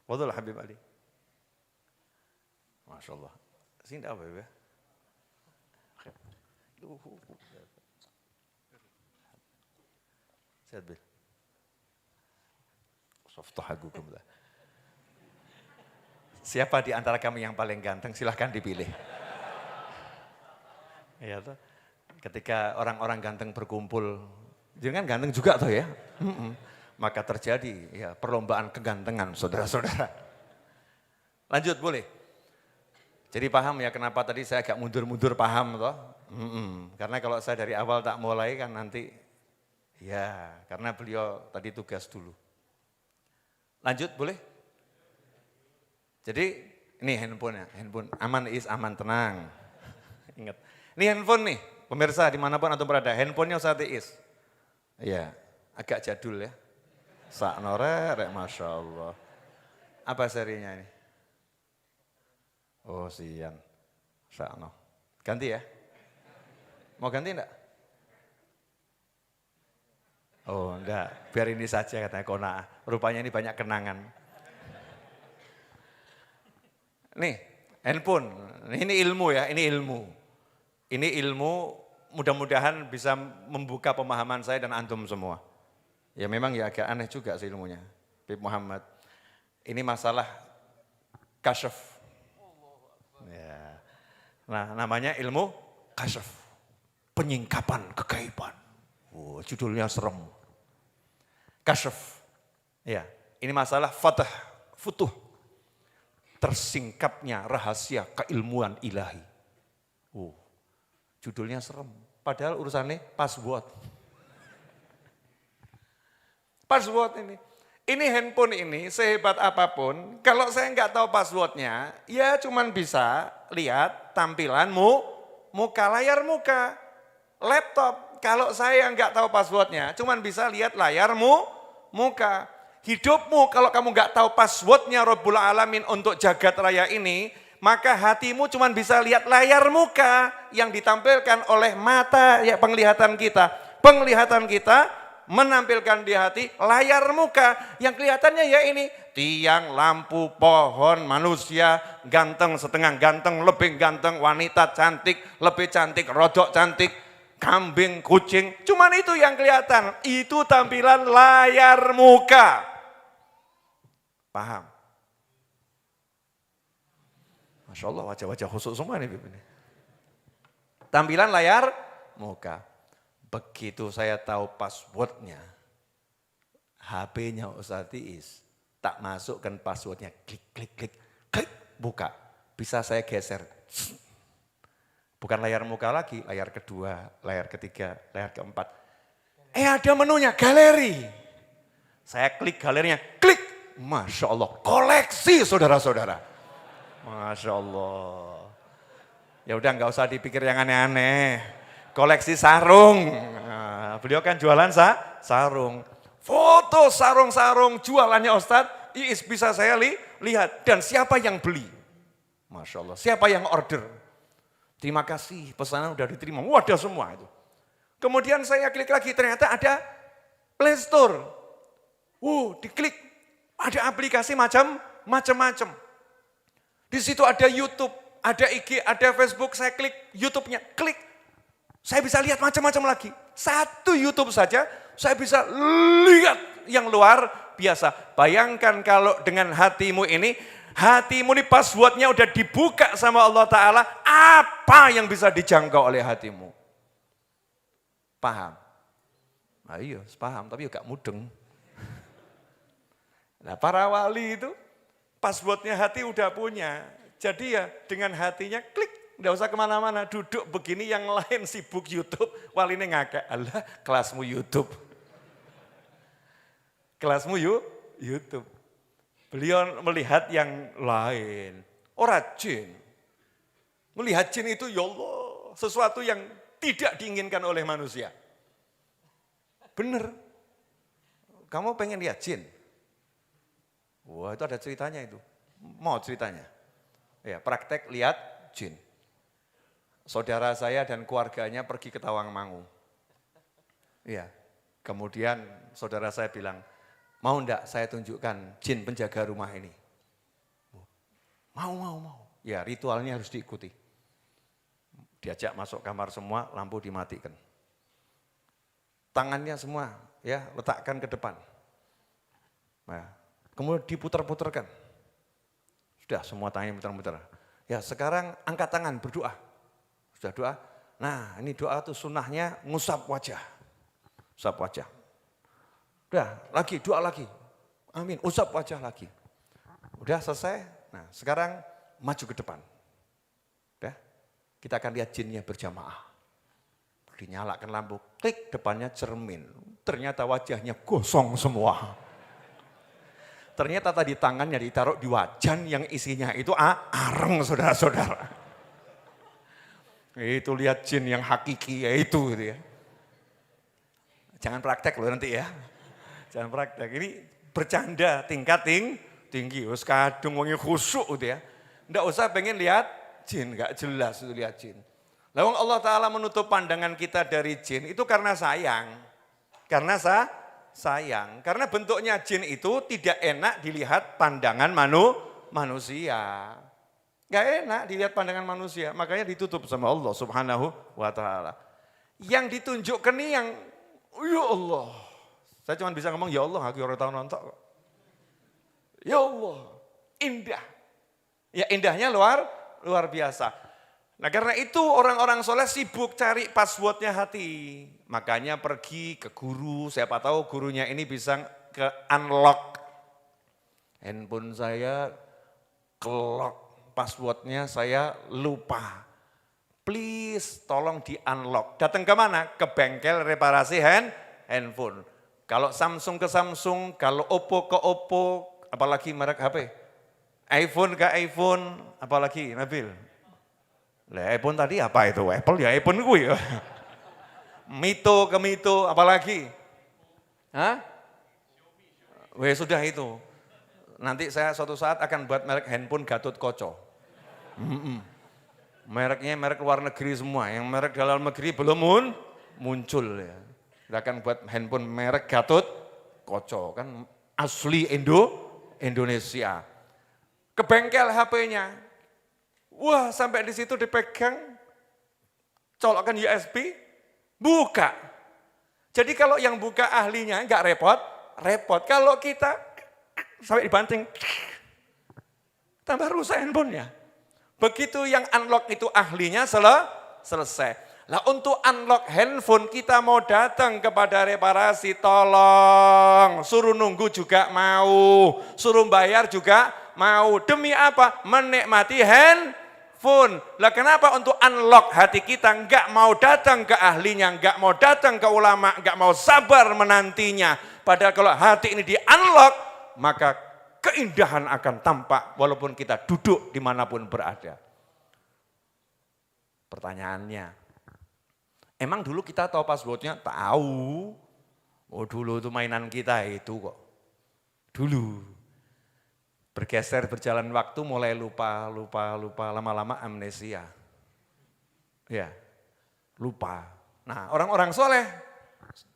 Fadhol Habib Ali. Masya Allah. Sini apa ya? Sehat bil. Softahagukum. Siapa di antara kami yang paling ganteng? Silahkan dipilih. Iya tuh. Ketika orang-orang ganteng berkumpul, jangan ganteng juga tuh ya. maka terjadi ya perlombaan kegantengan saudara-saudara. Lanjut boleh? Jadi paham ya kenapa tadi saya agak mundur-mundur paham toh? Karena kalau saya dari awal tak mulai kan nanti ya karena beliau tadi tugas dulu. Lanjut boleh? Jadi ini handphone aman aman tenang. Ingat, ini handphone nih pemirsa dimanapun atau berada, handphonenya Ustaz Is. Iya, agak jadul ya. Sak norek, Masya Allah. Apa serinya ini? Oh sian, sakno. Ganti ya? Mau ganti enggak? Oh enggak, biar ini saja katanya Kona. Rupanya ini banyak kenangan. Nih, handphone. Ini ilmu ya, ini ilmu. Ini ilmu mudah-mudahan bisa membuka pemahaman saya dan antum semua. Ya memang ya agak aneh juga sih ilmunya. Bib Muhammad. Ini masalah kasyaf. Ya. Nah namanya ilmu kasyaf. Penyingkapan kegaiban. Oh, judulnya serem. Kasyaf. Ya, ini masalah futuh. Tersingkapnya rahasia keilmuan ilahi. Oh, judulnya serem. Padahal urusannya password. Password ini. Ini handphone ini sehebat apapun, kalau saya nggak tahu passwordnya, ya cuman bisa lihat tampilanmu, layar muka. Laptop, kalau saya nggak tahu passwordnya, cuman bisa lihat layarmu, muka. Hidupmu kalau kamu nggak tahu passwordnya Rabbul Alamin untuk jagat raya ini, maka hatimu cuman bisa lihat layar muka yang ditampilkan oleh mata ya penglihatan kita. Penglihatan kita menampilkan di hati layar muka yang kelihatannya ya ini tiang, lampu, pohon, manusia, ganteng, setengah ganteng, lebih ganteng, wanita cantik, lebih cantik, rodok cantik, kambing, kucing, cuman itu yang kelihatan, itu tampilan layar muka. Paham? Masya Allah wajah-wajah khusus semua nih. Tampilan layar muka. Begitu saya tahu passwordnya, HP-nya Ustaz Is, tak masukkan passwordnya, klik, buka. Bisa saya geser. Bukan layar muka lagi, layar kedua, layar ketiga, layar keempat. Ada menunya, galeri. Saya klik galerinya, klik. Masya Allah, koleksi saudara-saudara. Masya Allah. Ya udah nggak usah dipikir yang aneh-aneh. Koleksi sarung. Nah, beliau kan jualan sarung. Foto sarung-sarung jualannya Ustadz Iis bisa saya lihat. Dan siapa yang beli. Masya Allah. Siapa yang order. Terima kasih pesanan udah diterima. Wadah semua itu. Kemudian saya klik lagi ternyata ada Play Store. Diklik. Ada aplikasi macam-macam. Di situ ada YouTube, ada IG, ada Facebook. Saya klik YouTube-nya. Klik. Saya bisa lihat macam-macam lagi. Satu YouTube saja, saya bisa lihat yang luar biasa. Bayangkan kalau dengan hatimu ini passwordnya udah dibuka sama Allah Ta'ala, apa yang bisa dijangkau oleh hatimu? Paham? Nah iya, paham, tapi juga mudeng. Nah para wali itu, passwordnya hati udah punya. Jadi ya dengan hatinya klik. Nggak usah kemana-mana, duduk begini yang lain sibuk YouTube, wali ini ngakak, Allah kelasmu YouTube. Kelasmu YouTube. Beliau melihat yang lain, orang jin. Melihat jin itu ya Allah, sesuatu yang tidak diinginkan oleh manusia. Bener, kamu pengen lihat jin? Wah itu ada ceritanya itu, mau ceritanya. Ya praktek lihat jin. Saudara saya dan keluarganya pergi ke Tawangmangu. Iya. Kemudian saudara saya bilang, mau enggak saya tunjukkan jin penjaga rumah ini? Mau. Ya ritualnya harus diikuti. Diajak masuk kamar semua, lampu dimatikan. Tangannya semua ya letakkan ke depan. Nah, kemudian diputar-putarkan. Sudah semua tangannya putar-putar. Ya sekarang angkat tangan berdoa. Sudah doa, nah ini doa itu sunnahnya ngusap wajah. Usap wajah. Udah, lagi, doa lagi. Amin, usap wajah lagi. Udah selesai, nah sekarang maju ke depan. Udah, kita akan lihat jinnya berjamaah. Dinyalakan lampu, klik depannya cermin. Ternyata wajahnya gosong semua. Ternyata tadi tangannya ditaruh di wajan yang isinya itu areng saudara-saudara. Itu lihat jin yang hakiki ya itu gitu ya. Jangan praktek loh nanti ya. Jangan praktek, ini bercanda tingkat tinggi. Wes kadung wong khusyuk gitu ya. Enggak usah pengen lihat jin, enggak jelas itu lihat jin. Lalu Allah Ta'ala menutup pandangan kita dari jin itu karena sayang. Karena sayang. Karena bentuknya jin itu tidak enak dilihat pandangan manusia. Gak enak dilihat pandangan manusia. Makanya ditutup sama Allah Subhanahu wa Ta'ala. Yang ditunjukkan nih yang, ya Allah. Saya cuma bisa ngomong, ya Allah, aku orang tahu nonton kok. Ya Allah, indah. Ya indahnya luar biasa. Nah karena itu orang-orang soleh sibuk cari passwordnya hati. Makanya pergi ke guru, siapa tahu gurunya ini bisa ke unlock. Handphone saya kelock, passwordnya saya lupa. Please tolong di unlock. Datang ke mana? Ke bengkel reparasi handphone. Kalau Samsung ke Samsung, kalau Oppo ke Oppo, apalagi merek HP. iPhone ke iPhone, apalagi Nabil. Lah iPhone tadi apa itu? Apple ya iPhone gue ya. Mito ke Mito, apalagi? Hah? Weh sudah itu. Nanti saya suatu saat akan buat merek handphone Gatot Koco. Mereknya merek luar negeri semua, yang merek dalam negeri belum muncul ya. Kita akan buat handphone merek Gatot Koco, kan asli Indonesia. Ke bengkel HP-nya. Wah, sampai di situ dipegang, colokkan USB, buka. Jadi kalau yang buka ahlinya enggak repot. Kalau kita sampai dibanting, tambah rusak handphonenya. Begitu yang unlock itu ahlinya selesai. Lah untuk unlock handphone kita mau datang kepada reparasi, tolong. Suruh nunggu juga mau, suruh bayar juga mau. Demi apa? Menikmati handphone. Lah kenapa untuk unlock hati kita enggak mau datang ke ahlinya, enggak mau datang ke ulama, enggak mau sabar menantinya. Padahal kalau hati ini di unlock, maka keindahan akan tampak walaupun kita duduk dimanapun berada. Pertanyaannya, emang dulu kita tahu passwordnya? Tahu. Oh dulu itu mainan kita itu kok. Dulu. Bergeser berjalan waktu mulai lupa, lama-lama amnesia. Ya, lupa. Nah orang-orang soleh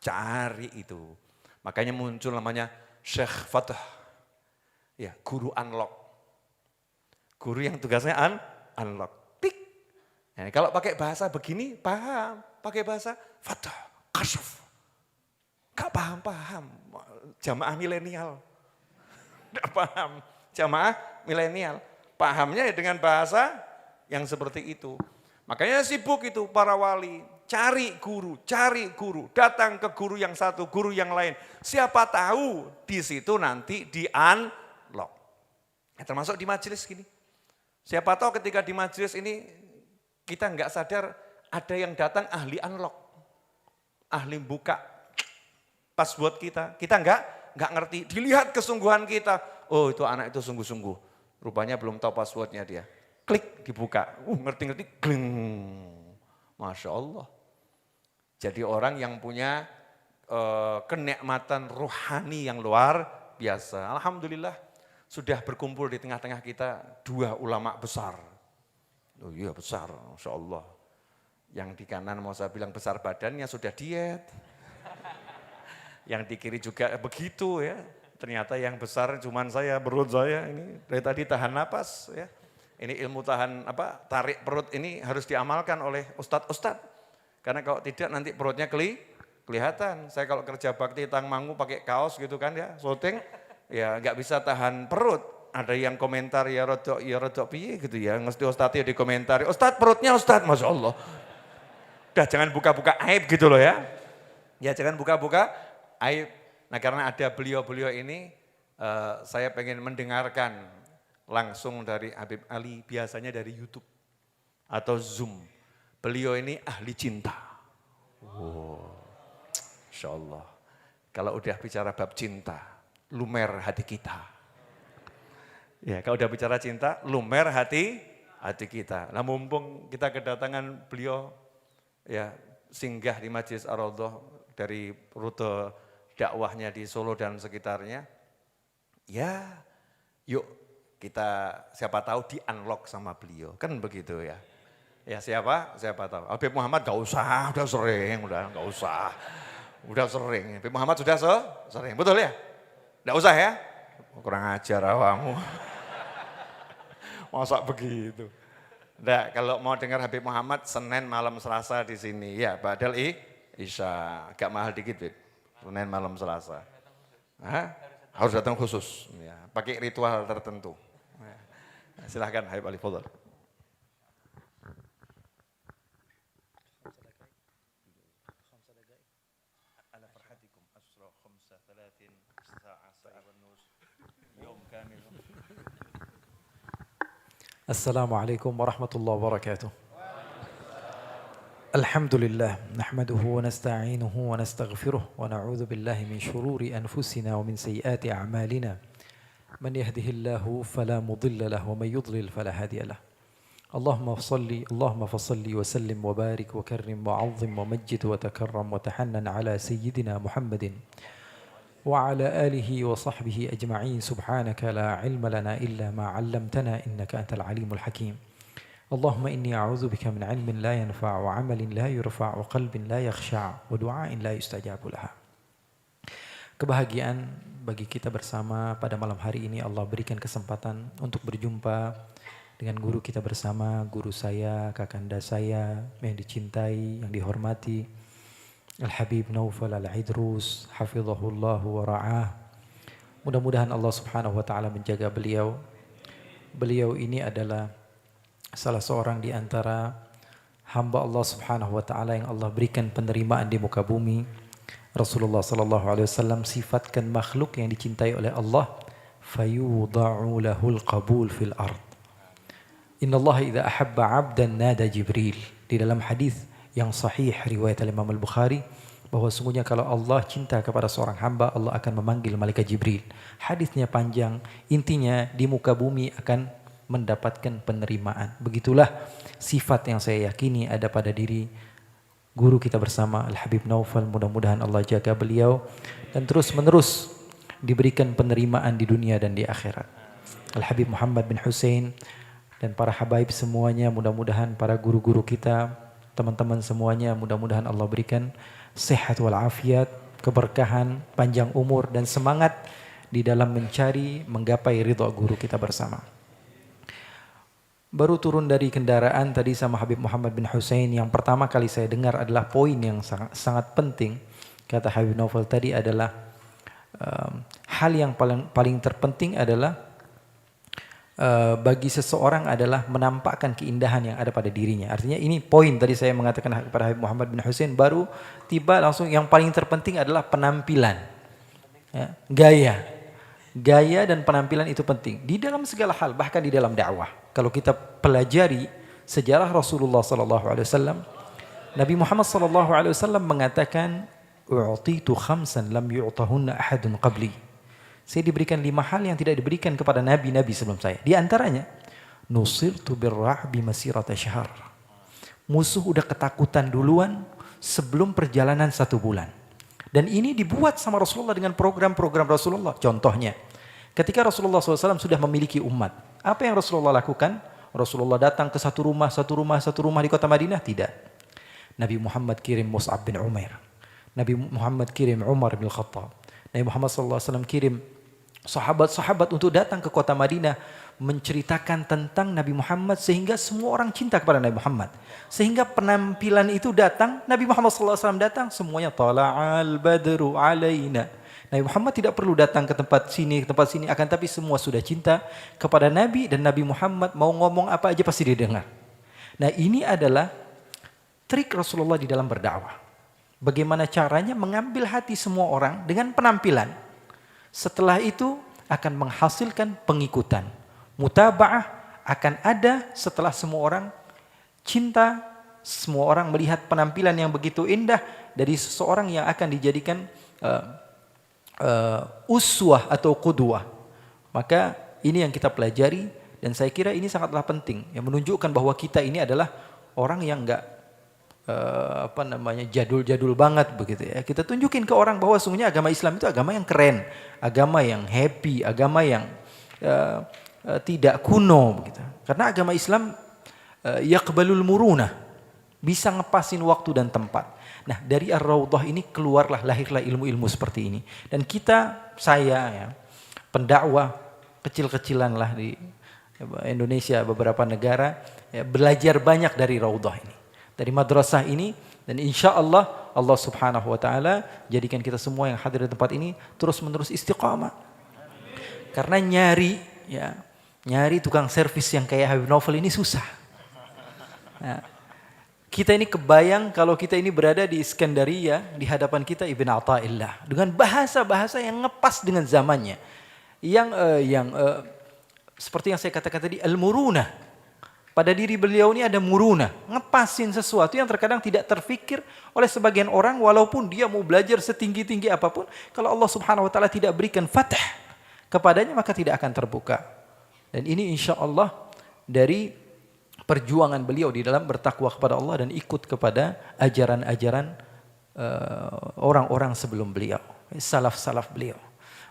cari itu. Makanya muncul namanya Syekh Fatah. Ya, guru unlock. Guru yang tugasnya unlock. Tik. Nah, kalau pakai bahasa begini paham. Pakai bahasa Fatah, Kasyaf. Gak paham. Jamaah milenial. Gak paham. Jamaah milenial. Pahamnya ya dengan bahasa yang seperti itu. Makanya sibuk itu para wali. Cari guru. Datang ke guru yang satu, guru yang lain. Siapa tahu di situ nanti di unlock. Ya, termasuk di majelis gini. Siapa tahu ketika di majelis ini kita nggak sadar ada yang datang ahli unlock, ahli buka password kita nggak ngerti, dilihat kesungguhan kita, oh itu anak itu sungguh-sungguh, rupanya belum tahu passwordnya dia, klik dibuka, ngerti-ngerti, gling, Masya Allah. Jadi orang yang punya kenikmatan rohani yang luar biasa, Alhamdulillah sudah berkumpul di tengah-tengah kita 2 ulama besar, oh iya besar, Masya Allah. Yang di kanan mau saya bilang besar badannya sudah diet. Yang di kiri juga begitu ya. Ternyata yang besar cuman saya, perut saya ini dari tadi tahan napas ya. Ini ilmu tahan tarik perut ini harus diamalkan oleh ustadz-ustadz. Karena kalau tidak nanti perutnya kelihatan. Saya kalau kerja bakti tangmangu pakai kaos gitu kan ya, syuting ya nggak bisa tahan perut. Ada yang komentar ya rodok piye gitu ya. Mesti ustadznya dikomentari, ustadz perutnya ustadz, Masya Allah. Udah jangan buka-buka aib gitu loh ya. Ya jangan buka-buka aib. Nah karena ada beliau-beliau ini, saya pengen mendengarkan langsung dari Habib Ali, biasanya dari YouTube atau Zoom. Beliau ini ahli cinta. Insya Allah. Kalau udah bicara bab cinta, lumer hati kita. Ya, kalau udah bicara cinta, lumer hati kita. Nah mumpung kita kedatangan beliau, ya singgah di Majelis Ar-Raudhah dari rute dakwahnya di Solo dan sekitarnya, ya yuk kita siapa tahu di-unlock sama beliau, kan begitu ya. Ya siapa tahu. Habib Muhammad gak usah, udah sering, gak usah. Udah sering, Habib Muhammad sudah sering, betul ya? Gak usah ya? Kurang ajar awamu. Masa begitu? Nah, kalau mau dengar Habib Muhammad Senin malam Selasa di sini, ya Badal Isya, agak mahal dikit, Bib. Senin malam Selasa. Hah? Harus datang khusus, ya. Pakai ritual tertentu. Ya. Silahkan Habib Ali, fadhal. Assalamualaikum warahmatullahi wabarakatuh. Alhamdulillah, nahmaduhu wa nasta'inuhu wa nastaghfiruh wa na'udzu billahi min shururi anfusina wa min sayyiati a'malina. Man yahdihillahu fala mudilla lahu wa man yudlil fala hadiya lahu. Allahumma fasalli wa sallim wa barik wa karrim wa 'azzim wa majjid wa takarram wa tahannan ala sayyidina Muhammadin wa ala alihi wa sahbihi ajma'in. Subhanaka la ilma lana illa ma 'allamtana innaka antal alimul hakim. Allahumma inni a'udzubika min ilmin la yanfa' wa 'amalin la yurfa' wa qalbin la yakhsha' wa du'ain la yustajabu laha. Kebahagiaan bagi kita bersama pada malam hari ini, Allah berikan kesempatan untuk berjumpa dengan guru kita bersama, guru saya, kakanda saya yang dicintai, yang dihormati, Al-Habib Naufal Al-Idrus, hafizahullah wa ra'ah. Mudah-mudahan Allah subhanahu wa ta'ala menjaga beliau. Beliau ini adalah salah seorang di antara hamba Allah subhanahu wa ta'ala yang Allah berikan penerimaan di muka bumi. Rasulullah sallallahu alaihi wasallam sifatkan makhluk yang dicintai oleh Allah, fayudha'u lahul qabul fil ard. Innallaha idza ahabba 'abdan nada Jibril. Di dalam hadis yang sahih riwayat Imam Al-Bukhari, bahwa sungguhnya kalau Allah cinta kepada seorang hamba, Allah akan memanggil malaikat Jibril. Hadisnya panjang, intinya di muka bumi akan mendapatkan penerimaan. Begitulah sifat yang saya yakini ada pada diri guru kita bersama Al-Habib Naufal. Mudah-mudahan Allah jaga beliau dan terus menerus diberikan penerimaan di dunia dan di akhirat. Al-Habib Muhammad bin Hussein dan para habaib semuanya, mudah-mudahan para guru-guru kita, teman-teman semuanya, mudah-mudahan Allah berikan sehat walafiat, keberkahan, panjang umur dan semangat di dalam mencari menggapai ridha guru kita bersama. Baru turun dari kendaraan tadi sama Habib Muhammad bin Hussein, yang pertama kali saya dengar adalah poin yang sangat penting. Kata Habib Naufal tadi adalah hal yang paling terpenting adalah bagi seseorang adalah menampakkan keindahan yang ada pada dirinya. Artinya ini poin tadi saya mengatakan kepada Habib Muhammad bin Hussein, baru tiba langsung yang paling terpenting adalah penampilan, ya, gaya dan penampilan itu penting di dalam segala hal, bahkan di dalam dakwah. Kalau kita pelajari sejarah Rasulullah SAW, Nabi Muhammad SAW mengatakan, "U'titu khamsan lam yu'tahunna ahadun qabli." Saya diberikan 5 hal yang tidak diberikan kepada nabi-nabi sebelum saya. Di antaranya, nusirtu birra'bi masirata syahr. Musuh udah ketakutan duluan sebelum perjalanan 1 bulan. Dan ini dibuat sama Rasulullah dengan program-program Rasulullah. Contohnya, ketika Rasulullah SAW sudah memiliki umat, apa yang Rasulullah lakukan? Rasulullah datang ke satu rumah di kota Madinah? Tidak. Nabi Muhammad kirim Mus'ab bin Umair. Nabi Muhammad kirim Umar bin Khattab. Nabi Muhammad SAW kirim sahabat-sahabat untuk datang ke kota Madinah, menceritakan tentang Nabi Muhammad sehingga semua orang cinta kepada Nabi Muhammad. Sehingga penampilan itu datang, Nabi Muhammad SAW datang, semuanya tala'al badru alaina. Nabi Muhammad tidak perlu datang ke tempat sini, akan tapi semua sudah cinta kepada Nabi, dan Nabi Muhammad mau ngomong apa aja pasti didengar. Nah, ini adalah trik Rasulullah di dalam berdakwah. Bagaimana caranya mengambil hati semua orang dengan penampilan. Setelah itu akan menghasilkan pengikutan. Mutaba'ah akan ada setelah semua orang cinta, semua orang melihat penampilan yang begitu indah dari seseorang yang akan dijadikan uswah atau qudwah. Maka ini yang kita pelajari dan saya kira ini sangatlah penting yang menunjukkan bahwa kita ini adalah orang yang enggak jadul-jadul banget begitu ya. Kita tunjukin ke orang bahwa sungguhnya agama Islam itu agama yang keren, agama yang happy, agama yang tidak kuno begitu. Karena agama Islam yaqbalul murunah, bisa ngepasin waktu dan tempat. Nah, dari Ar-Raudhah ini lahirlah ilmu-ilmu seperti ini. Dan saya ya, pendakwah kecil-kecilan lah di Indonesia, beberapa negara, ya, belajar banyak dari Raudhah ini. Dari madrasah ini, dan insya Allah Allah subhanahu wa ta'ala jadikan kita semua yang hadir di tempat ini terus menerus istiqamah. Karena nyari tukang servis yang kayak Habib Novel ini susah. Nah, kita ini kebayang kalau kita ini berada di Iskandaria, di hadapan kita Ibn Athaillah dengan bahasa-bahasa yang ngepas dengan zamannya, yang seperti yang saya katakan tadi, al-murunah. Pada diri beliau ini ada muruna, ngepasin sesuatu yang terkadang tidak terfikir oleh sebagian orang, walaupun dia mau belajar setinggi-tinggi apapun, kalau Allah subhanahu wa ta'ala tidak berikan fathah kepadanya, maka tidak akan terbuka. Dan ini insya Allah dari perjuangan beliau di dalam bertakwa kepada Allah dan ikut kepada ajaran-ajaran orang-orang sebelum beliau, salaf-salaf beliau.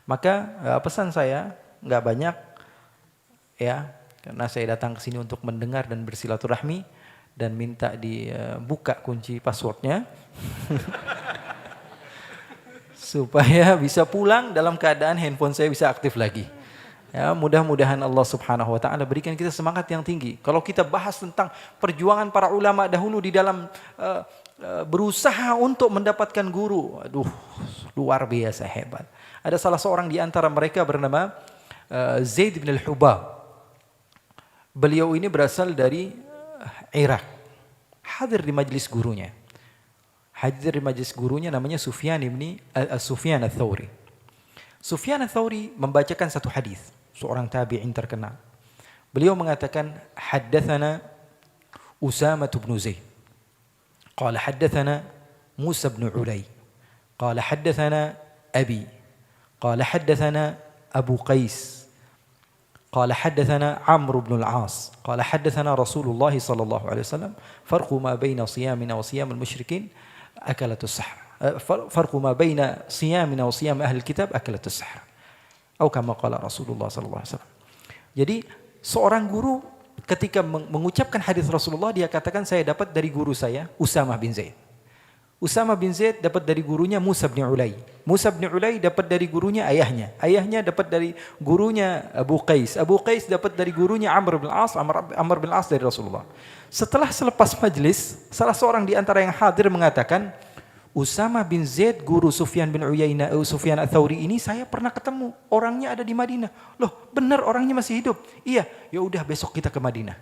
Maka pesan saya nggak banyak ya, karena saya datang ke sini untuk mendengar dan bersilaturahmi dan minta dibuka kunci passwordnya supaya bisa pulang dalam keadaan handphone saya bisa aktif lagi. Ya, mudah-mudahan Allah subhanahu wa ta'ala berikan kita semangat yang tinggi. Kalau kita bahas tentang perjuangan para ulama dahulu di dalam berusaha untuk mendapatkan guru, aduh, luar biasa hebat. Ada salah seorang di antara mereka bernama Zaid bin al-Hubab. Beliau ini berasal dari Irak. Hadir di majelis gurunya. Namanya Sufyan ats-Tsauri. Sufyan ats-Tsauri membacakan satu hadis, seorang tabi'in terkenal. Beliau mengatakan, haddatsana Usamah bin Zaid. Qala haddatsana Musa bin Ulay. Qala haddatsana Abi. Qala haddatsana Abu Qais. قال حدثنا عمرو بن العاص قال حدثنا رسول الله صلى الله عليه وسلم فرق ما بين صيامنا وصيام المشركين أكلة السحر فرق ما بين صيامنا وصيام أهل الكتاب أكلة السحر أو كما قال رسول الله صلى الله عليه وسلم. Jadi seorang guru ketika mengucapkan hadis Rasulullah, dia katakan saya dapat dari guru saya Usamah bin Zaid. Usamah bin Zaid dapat dari gurunya Musa bin Ulay. Musa bin Ulay dapat dari gurunya ayahnya. Ayahnya dapat dari gurunya Abu Qais. Abu Qais dapat dari gurunya Amr bin Al-As. Amr bin Al-As dari Rasulullah. Setelah selepas majlis, salah seorang di antara yang hadir mengatakan, Usamah bin Zaid, guru Sufyan bin Uyainah, Sufyan ats-Tsauri ini saya pernah ketemu. Orangnya ada di Madinah. Loh, benar orangnya masih hidup? Iya, ya udah besok kita ke Madinah.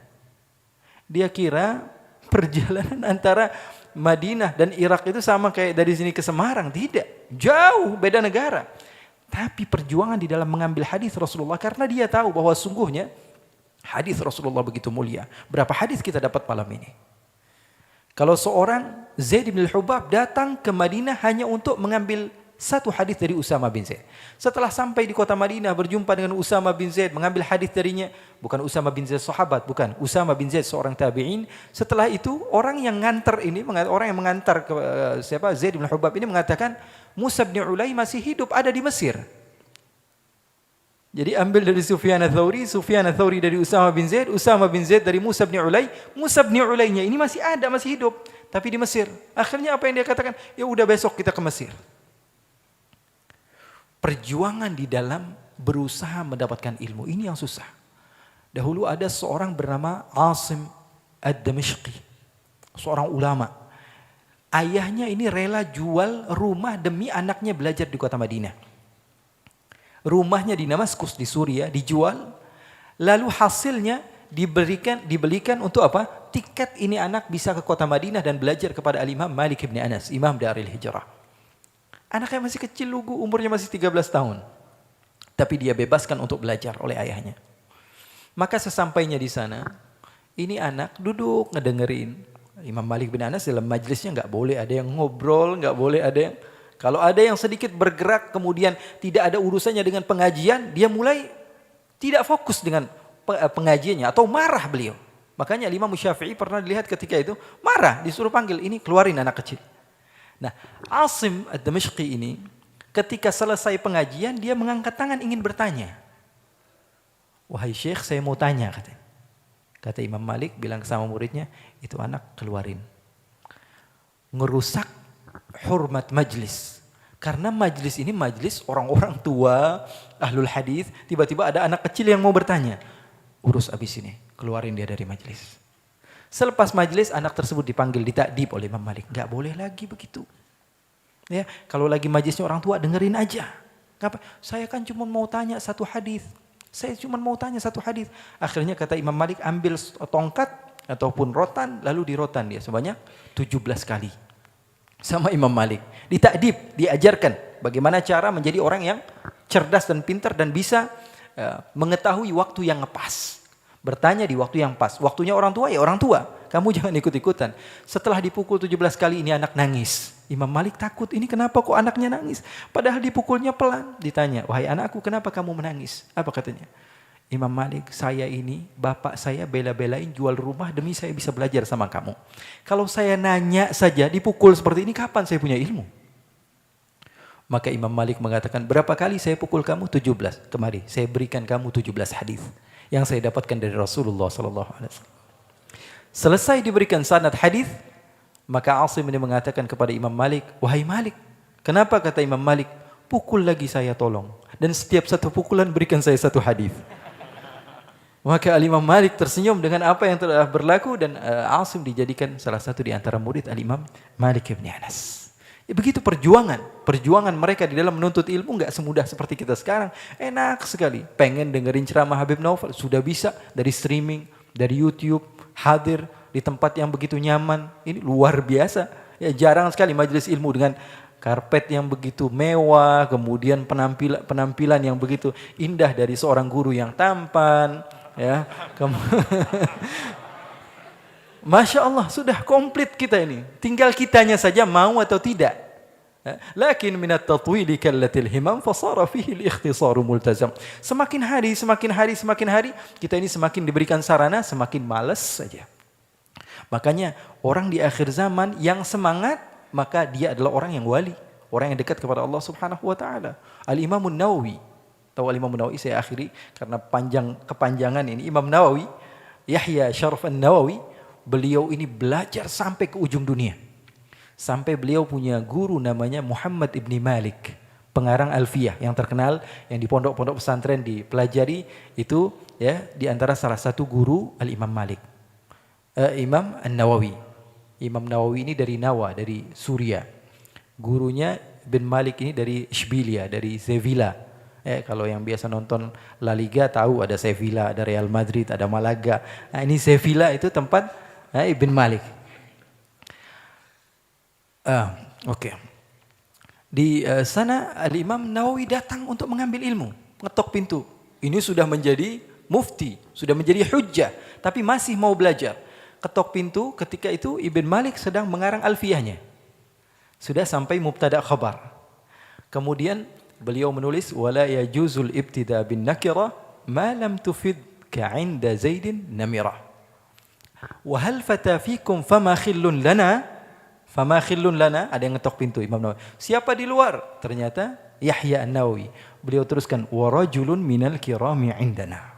Dia kira perjalanan antara Madinah dan Irak itu sama kayak dari sini ke Semarang. Tidak, jauh, beda negara. Tapi perjuangan di dalam mengambil hadis Rasulullah, karena dia tahu bahwa sungguhnya hadis Rasulullah begitu mulia. Berapa hadis kita dapat malam ini? Kalau seorang Zaid bin al-Hubab datang ke Madinah hanya untuk mengambil satu hadis dari Usamah bin Zaid. Setelah sampai di kota Madinah berjumpa dengan Usamah bin Zaid, mengambil hadis darinya, bukan Usamah bin Zaid sahabat, bukan, Usamah bin Zaid seorang tabi'in. Setelah itu orang yang mengantar ke Zaid bin Hubab ini mengatakan, Musa bin Ulay masih hidup, ada di Mesir. Jadi ambil dari Sufyan ats-Tsauri dari Usamah bin Zaid dari Musa bin Ulay. Musa bin Ulaynya ini masih ada, masih hidup, tapi di Mesir. Akhirnya apa yang dia katakan? Ya udah besok kita ke Mesir. Perjuangan di dalam berusaha mendapatkan ilmu ini yang susah. Dahulu ada seorang bernama Asim ad-Damashqi, seorang ulama. Ayahnya ini rela jual rumah demi anaknya belajar di kota Madinah. Rumahnya di Damaskus di Suriah dijual, lalu hasilnya dibelikan untuk apa? Tiket ini anak bisa ke kota Madinah dan belajar kepada Al-Imam Malik bin Anas, Imam Daril Hijrah. Anaknya masih kecil lugu, umurnya masih 13 tahun. Tapi dia bebaskan untuk belajar oleh ayahnya. Maka sesampainya di sana, ini anak duduk ngedengerin. Imam Malik bin Anas dalam majlisnya nggak boleh ada yang ngobrol, nggak boleh ada yang... Kalau ada yang sedikit bergerak kemudian tidak ada urusannya dengan pengajian, dia mulai tidak fokus dengan pengajiannya atau marah beliau. Makanya Imam Syafi'i pernah dilihat ketika itu marah, disuruh panggil, ini keluarin anak kecil. Nah, Asim ad-Damashqi ini ketika selesai pengajian dia mengangkat tangan ingin bertanya. Wahai Syekh, saya mau tanya, katanya. Kata Imam Malik bilang sama muridnya, itu anak keluarin. Ngerusak hormat majlis. Karena majlis ini majlis orang-orang tua, ahlul hadis, tiba-tiba ada anak kecil yang mau bertanya. Urus abis ini, keluarin dia dari majlis. Selepas majlis anak tersebut dipanggil, ditakdib oleh Imam Malik. Enggak boleh lagi begitu. Ya, kalau lagi majlisnya orang tua dengerin aja. Kenapa? Saya kan cuma mau tanya satu hadis. Akhirnya kata Imam Malik, ambil tongkat ataupun rotan, lalu dirotan dia sebanyak 17 kali. Sama Imam Malik. Ditakdib, diajarkan bagaimana cara menjadi orang yang cerdas dan pintar dan bisa mengetahui waktu yang pas. Bertanya di waktu yang pas. Waktunya orang tua ya orang tua. Kamu jangan ikut-ikutan. Setelah dipukul 17 kali ini anak nangis. Imam Malik takut, ini kenapa kok anaknya nangis? Padahal dipukulnya pelan. Ditanya, wahai anakku kenapa kamu menangis? Apa katanya? Imam Malik, saya ini bapak saya bela-belain jual rumah demi saya bisa belajar sama kamu. Kalau saya nanya saja dipukul seperti ini, kapan saya punya ilmu? Maka Imam Malik mengatakan, berapa kali saya pukul kamu? 17. Kemari, saya berikan kamu 17 hadis yang saya dapatkan dari Rasulullah SAW. Selesai diberikan sanad hadis, maka Asim ini mengatakan kepada Imam Malik, wahai Malik, kenapa? Kata Imam Malik, pukul lagi saya tolong. Dan setiap satu pukulan berikan saya satu hadis. Maka Al-Imam Malik tersenyum dengan apa yang telah berlaku dan Asim dijadikan salah satu di antara murid Al-Imam Malik bin Anas. Ya, begitu perjuangan mereka di dalam menuntut ilmu nggak semudah seperti kita sekarang. Enak sekali, pengen dengerin ceramah Habib Naufal, sudah bisa dari streaming, dari YouTube, hadir di tempat yang begitu nyaman. Ini luar biasa. Ya, jarang sekali majelis ilmu dengan karpet yang begitu mewah, kemudian penampilan yang begitu indah dari seorang guru yang tampan. Ya, Masya Allah, sudah komplit kita ini. Tinggal kitanya saja mau atau tidak. Lakin minat tatwili kallatil himam fasara fihi al-ikhtisaru multazam. Semakin hari kita ini semakin diberikan sarana, semakin malas saja. Makanya orang di akhir zaman yang semangat, maka dia adalah orang yang wali, orang yang dekat kepada Allah Subhanahu wa taala. Al-Imam An-Nawawi. Tahu Al-Imam An-Nawawi, saya akhiri karena kepanjangan ini. Imam Nawawi, Yahya Syaraf An-Nawawi, beliau ini belajar sampai ke ujung dunia. Sampai beliau punya guru namanya Muhammad ibni Malik, pengarang Alfiyah yang terkenal, yang di pondok-pondok pesantren dipelajari itu ya, di antara salah satu guru Al-Imam Malik. Imam An-Nawawi. Imam Nawawi ini dari Nawa, dari Suria. Gurunya bin Malik ini dari Ishbilia, dari Sevilla. Kalau yang biasa nonton La Liga tahu ada Sevilla, ada Real Madrid, ada Malaga. Nah, ini Sevilla itu tempat Ibn Malik. Oke. Di sana Al-Imam Nawawi datang untuk mengambil ilmu, ngetok pintu. Ini sudah menjadi mufti, sudah menjadi hujjah, tapi masih mau belajar. Ketok pintu, ketika itu Ibn Malik sedang mengarang alfiyahnya. Sudah sampai mubtada khabar. Kemudian beliau menulis wala yajuzul ibtida bin nakira ma lam tufid ka'inda Zaidin namira. Wa hal fata fikum fama khillun lana? Fama khillun lana, ada yang ngetok pintu Imam Nawawi. Siapa di luar? Ternyata Yahya An-Nawawi. Beliau teruskan wa rajulun minal kirami indana.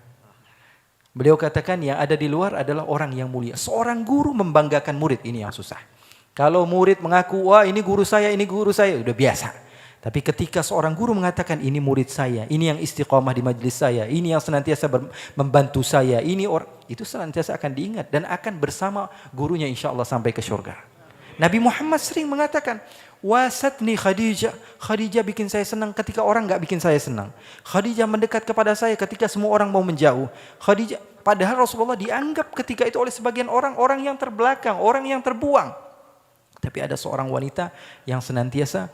Beliau katakan yang ada di luar adalah orang yang mulia. Seorang guru membanggakan murid, ini yang susah. Kalau murid mengaku, wah ini guru saya, udah biasa. Tapi ketika seorang guru mengatakan ini murid saya, ini yang istiqomah di majelis saya, ini yang senantiasa membantu saya, ini itu senantiasa akan diingat dan akan bersama gurunya insya Allah sampai ke surga. Nabi Muhammad sering mengatakan, wasatni Khadijah. Khadijah bikin saya senang ketika orang nggak bikin saya senang. Khadijah mendekat kepada saya ketika semua orang mau menjauh. Khadijah, padahal Rasulullah dianggap ketika itu oleh sebagian orang yang terbelakang, orang yang terbuang. Tapi ada seorang wanita yang senantiasa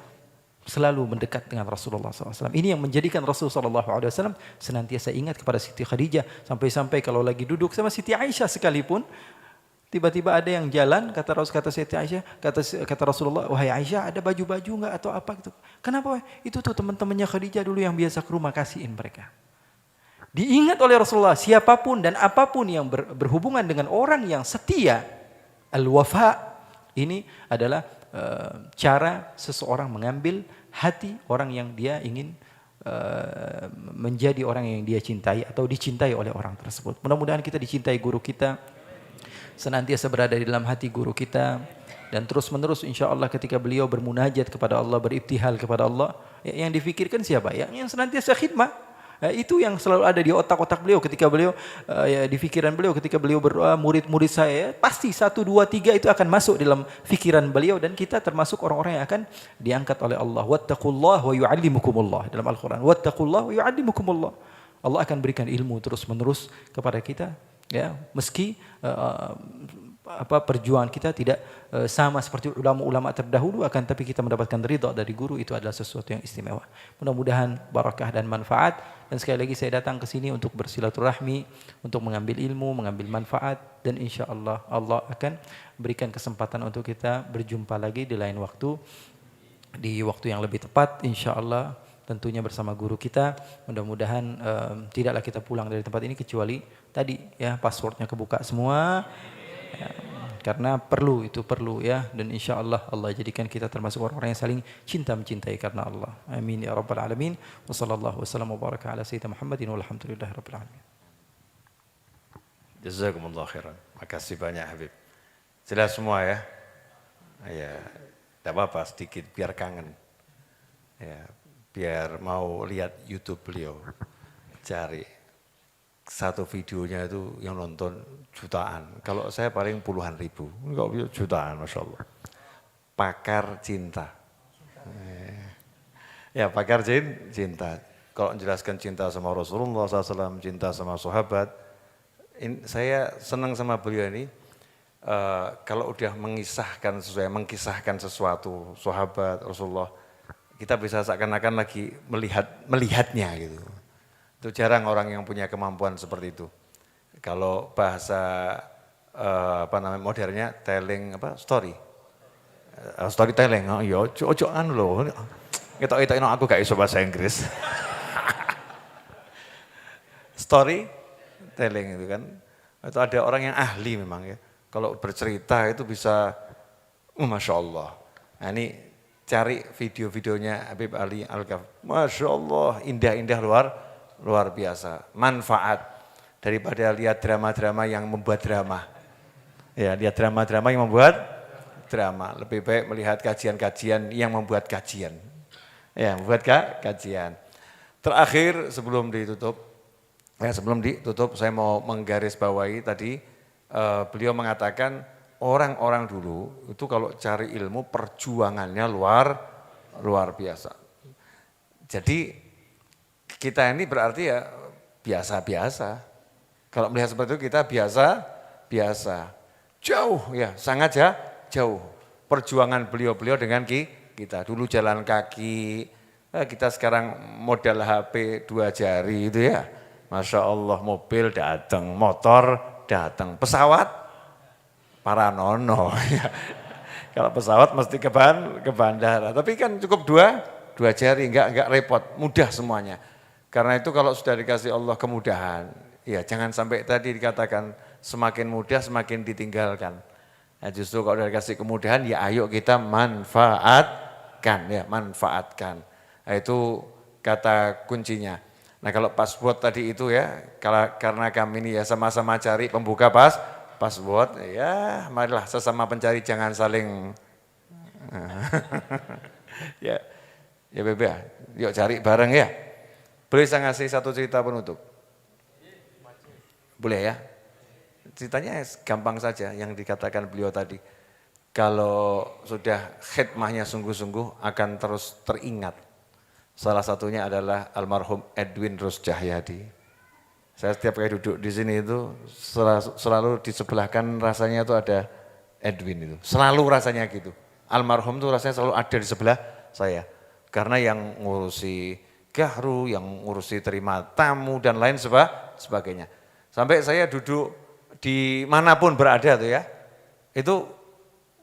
selalu mendekat dengan Rasulullah SAW. Ini yang menjadikan Rasulullah SAW senantiasa ingat kepada Siti Khadijah. Sampai-sampai kalau lagi duduk sama Siti Aisyah sekalipun, tiba-tiba ada yang jalan, kata Siti Aisyah, kata Rasulullah, wahai Aisyah, ada baju-baju enggak atau apa gitu. Kenapa? Itu tuh teman-temannya Khadijah dulu yang biasa ke rumah, kasihin mereka. Diingat oleh Rasulullah, siapapun dan apapun yang berhubungan dengan orang yang setia, al-wafa, ini adalah cara seseorang mengambil hati orang yang dia ingin menjadi orang yang dia cintai atau dicintai oleh orang tersebut. Mudah-mudahan kita dicintai guru kita, senantiasa berada di dalam hati guru kita, dan terus menerus insya Allah ketika beliau bermunajat kepada Allah, beribtihal kepada Allah, yang difikirkan siapa? Yang senantiasa khidmah. Itu yang selalu ada di otak-otak beliau ketika beliau di pikiran beliau ketika beliau berdoa, murid-murid saya pasti 1, 2, 3 itu akan masuk dalam pikiran beliau, dan kita termasuk orang-orang yang akan diangkat oleh Allah. Wattaqullah wa yu'allimukumullah, dalam Al-Qur'an. Wattaqullah wa yu'allimukumullah. Allah akan berikan ilmu terus-menerus kepada kita, ya, meski perjuangan kita tidak sama seperti ulama-ulama terdahulu, akan tapi kita mendapatkan ridha dari guru, itu adalah sesuatu yang istimewa. Mudah-mudahan barakah dan manfaat, dan sekali lagi saya datang ke sini untuk bersilaturahmi, untuk mengambil ilmu, mengambil manfaat, dan insya Allah Allah akan berikan kesempatan untuk kita berjumpa lagi di lain waktu, di waktu yang lebih tepat insya Allah, tentunya bersama guru kita. Mudah-mudahan tidaklah kita pulang dari tempat ini kecuali tadi ya, passwordnya kebuka semua. Ya, karena perlu ya, dan insya Allah Allah jadikan kita termasuk orang-orang yang saling cinta mencintai karena Allah. Amin ya rabbal alamin. Wa sallallahu wasallam wa baraka ala sayyidina Muhammadin walhamdulillahi rabbil alamin. Jazakumullah khairan. Makasih banyak Habib. Jelas semua ya. Ya, tidak apa-apa, sedikit biar kangen. Ya, biar mau lihat YouTube beliau. Cari satu videonya itu yang nonton jutaan. Kalau saya paling puluhan ribu. Enggak jutaan, Masya Allah. Pakar cinta. Ya, pakar cinta. Kalau menjelaskan cinta sama Rasulullah SAW, cinta sama sahabat. Saya senang sama beliau ini. Kalau udah mengkisahkan sesuatu sahabat Rasulullah, kita bisa seakan-akan lagi melihatnya gitu. Itu jarang orang yang punya kemampuan seperti itu. Kalau bahasa modernnya telling storytelling. Oh iya, ojo anu lho. Ketok-ketok aku gak iso bahasa Inggris. Storytelling itu kan. Itu ada orang yang ahli memang ya. Kalau bercerita itu bisa Masya Allah. Nah ini cari video-videonya Habib Ali Al-Kaf. Masya Allah, indah-indah luar biasa. Manfaat daripada lihat drama-drama yang membuat drama. Ya, lihat drama-drama yang membuat drama. Lebih baik melihat kajian-kajian yang membuat kajian. Ya, membuat kajian. Terakhir sebelum ditutup saya mau menggarisbawahi tadi beliau mengatakan orang-orang dulu itu kalau cari ilmu perjuangannya luar biasa. Jadi kita ini berarti ya biasa-biasa. Kalau melihat seperti itu kita biasa. Jauh ya, sangat ya jauh. Perjuangan beliau-beliau dengan kita. Dulu jalan kaki, kita sekarang modal HP 2 jari itu ya. Masya Allah, mobil datang, motor datang, pesawat paranono. Kalau pesawat mesti ke bandara. Tapi kan cukup dua jari, enggak repot, mudah semuanya. Karena itu kalau sudah dikasih Allah kemudahan, ya jangan sampai tadi dikatakan semakin mudah semakin ditinggalkan. Nah, justru kalau sudah dikasih kemudahan, ya ayo kita manfaatkan. Nah, itu kata kuncinya. Nah kalau password tadi itu ya, karena kami ini ya sama-sama cari pembuka password, ya marilah sesama pencari jangan saling ya Bebe, yuk cari bareng ya. Boleh saya ngasih satu cerita penutup? Boleh ya? Ceritanya gampang saja yang dikatakan beliau tadi. kalau sudah khidmahnya sungguh-sungguh akan terus teringat. Salah satunya adalah almarhum Edwin Rus Cahyadi. Saya setiap kali duduk di sini itu selalu di sebelah kan rasanya itu ada Edwin itu. Selalu rasanya gitu. Almarhum itu rasanya selalu ada di sebelah saya. Karena yang ngurusi gahru, yang ngurusi terima tamu dan lain sebagainya. Sampai saya duduk di manapun berada tuh ya, itu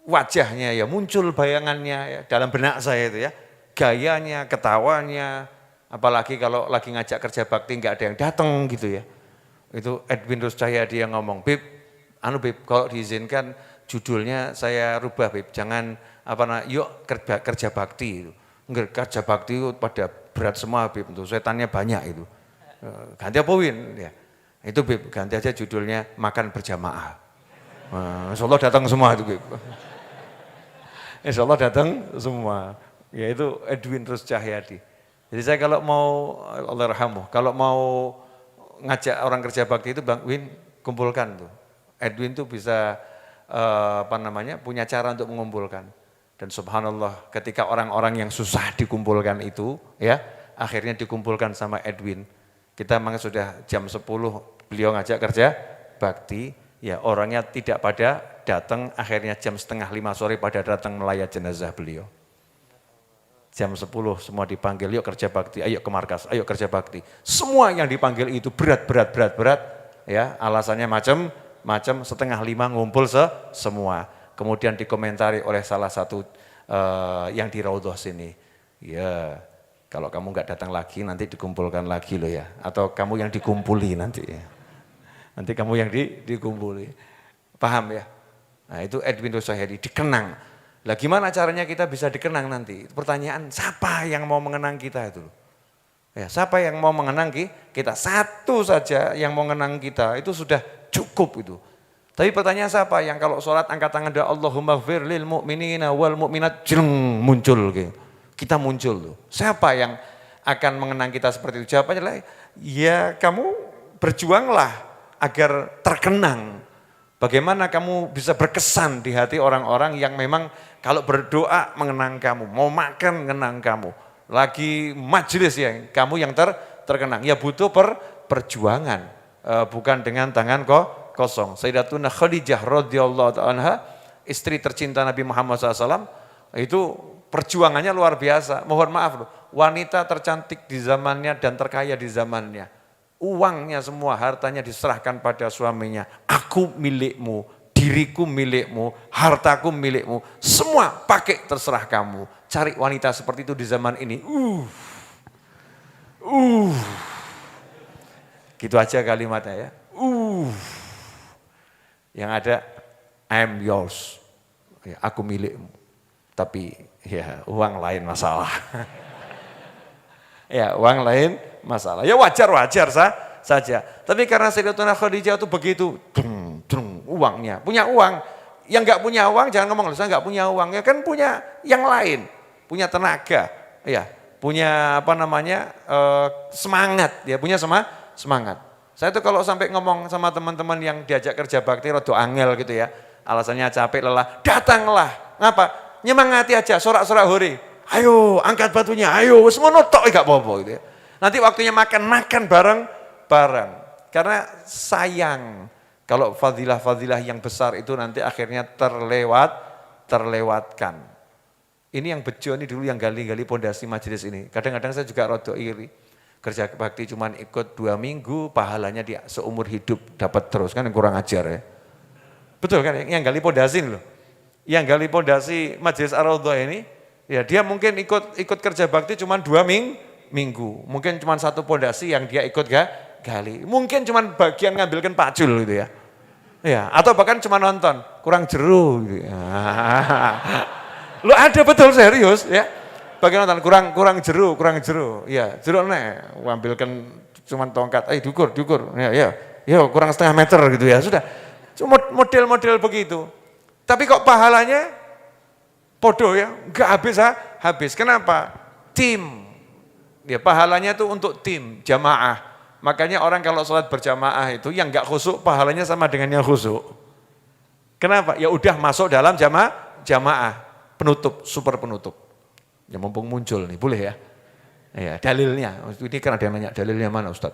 wajahnya ya muncul bayangannya ya, dalam benak saya itu ya, gayanya, ketawanya, apalagi kalau lagi ngajak kerja bakti nggak ada yang datang gitu ya. Itu Edwin Rus Cahyadi yang ngomong, Bib, kalau diizinkan judulnya saya rubah Bib, jangan yuk kerja bakti itu. Enggak, kerja bakti itu pada berat semua Bib, itu setannya banyak itu. Ganti apa Win? Ya. Itu Bib, ganti aja judulnya makan berjamaah. Insya Allah datang semua itu Bib. Insya Allah datang semua. Yaitu Edwin Rus Cahyadi. Jadi saya kalau mau, Allahyarhamuh, kalau mau ngajak orang kerja bakti itu Bang Win kumpulkan tuh. Edwin tuh bisa punya cara untuk mengumpulkan. Dan subhanallah ketika orang-orang yang susah dikumpulkan itu ya, akhirnya dikumpulkan sama Edwin. Kita memang sudah jam 10 beliau ngajak kerja bakti, ya orangnya tidak pada datang, akhirnya jam 4:30 sore pada datang melayat jenazah beliau. Jam 10 semua dipanggil, yuk kerja bakti, ayo ke markas, ayo kerja bakti. Semua yang dipanggil itu berat, ya alasannya macam-macam, 4:30 ngumpul semua. Kemudian dikomentari oleh salah satu yang di Raudhah sini. Ya, kalau kamu nggak datang lagi nanti dikumpulkan lagi loh ya. Atau kamu yang dikumpuli nanti ya. Nanti kamu yang dikumpuli. Paham ya? Nah itu Edwin Rus Cahyadi, dikenang. Lah gimana caranya kita bisa dikenang nanti? Pertanyaan, siapa yang mau mengenang kita itu? Ya, siapa yang mau mengenang kita? Satu saja yang mau mengenang kita, itu sudah cukup itu. Tapi pertanyaan siapa yang kalau sholat angkat tangan doa Allahumma gfir lil mu'minina wal mu'minat muncul gitu. Kita muncul tuh. Siapa yang akan mengenang kita seperti itu? Jawabannya adalah ya kamu berjuanglah agar terkenang. Bagaimana kamu bisa berkesan di hati orang-orang yang memang kalau berdoa mengenang kamu, mau makan mengenang kamu. Lagi majelis ya, kamu yang terkenang. Ya butuh perjuangan, bukan dengan tangan kosong. Sayyidatuna Khadijah radhiyallahu anha, istri tercinta Nabi Muhammad SAW, itu perjuangannya luar biasa. Mohon maaf loh, wanita tercantik di zamannya dan terkaya di zamannya. Uangnya semua, hartanya diserahkan pada suaminya. Aku milikmu, diriku milikmu, hartaku milikmu. Semua pakai terserah kamu. Cari wanita seperti itu di zaman ini. Gitu aja kalimatnya ya. Yang ada I'm yours, ya, aku milikmu, tapi ya uang lain masalah. Ya uang lain masalah, ya wajar saja. Tapi karena Sayyidatuna Khadijah itu begitu, uangnya, punya uang. Yang nggak punya uang jangan ngomong, saya nggak punya uang, ya kan punya yang lain, punya tenaga, ya punya semangat, ya punya semangat. Saya tuh kalau sampai ngomong sama teman-teman yang diajak kerja bakti rada angel gitu ya, alasannya capek lelah, datanglah. Ngapa? Nyemangati aja, sorak-sorak hore. Ayo angkat batunya, ayo semua notok gak apa-apa gitu ya. Nanti waktunya makan bareng. Karena sayang kalau fadilah-fadilah yang besar itu nanti akhirnya terlewatkan. Ini yang bejo ini dulu yang gali-gali pondasi majelis ini. Kadang-kadang saya juga rada iri. Kerja bakti cuman ikut 2 minggu, pahalanya dia seumur hidup dapat terus, kan yang kurang ajar ya. Betul kan, yang gali pondasi loh. Yang gali pondasi Majelis Ar-Raudhah ini, ya dia mungkin ikut kerja bakti cuman 2 minggu. Mungkin cuman 1 pondasi yang dia ikut gali. Mungkin cuman bagian ngambilkan pacul gitu ya. Ya, atau bahkan cuma nonton, kurang jeru gitu. Lo ada betul serius ya. Bagaimana kurang jeru, ya jeru nih, ambilkan cuman tongkat, dukur, ya kurang setengah meter gitu ya, sudah, cuma model-model begitu. Tapi kok pahalanya podo ya, nggak habis. Kenapa? Tim, ya pahalanya itu untuk tim, jamaah. Makanya orang kalau sholat berjamaah itu yang nggak khusyuk pahalanya sama dengan yang khusyuk. Kenapa? Ya udah masuk dalam jamaah, penutup, super penutup. Ya mumpung muncul nih, boleh ya? Ya, dalilnya, ini kan ada yang nanya dalilnya mana Ustaz?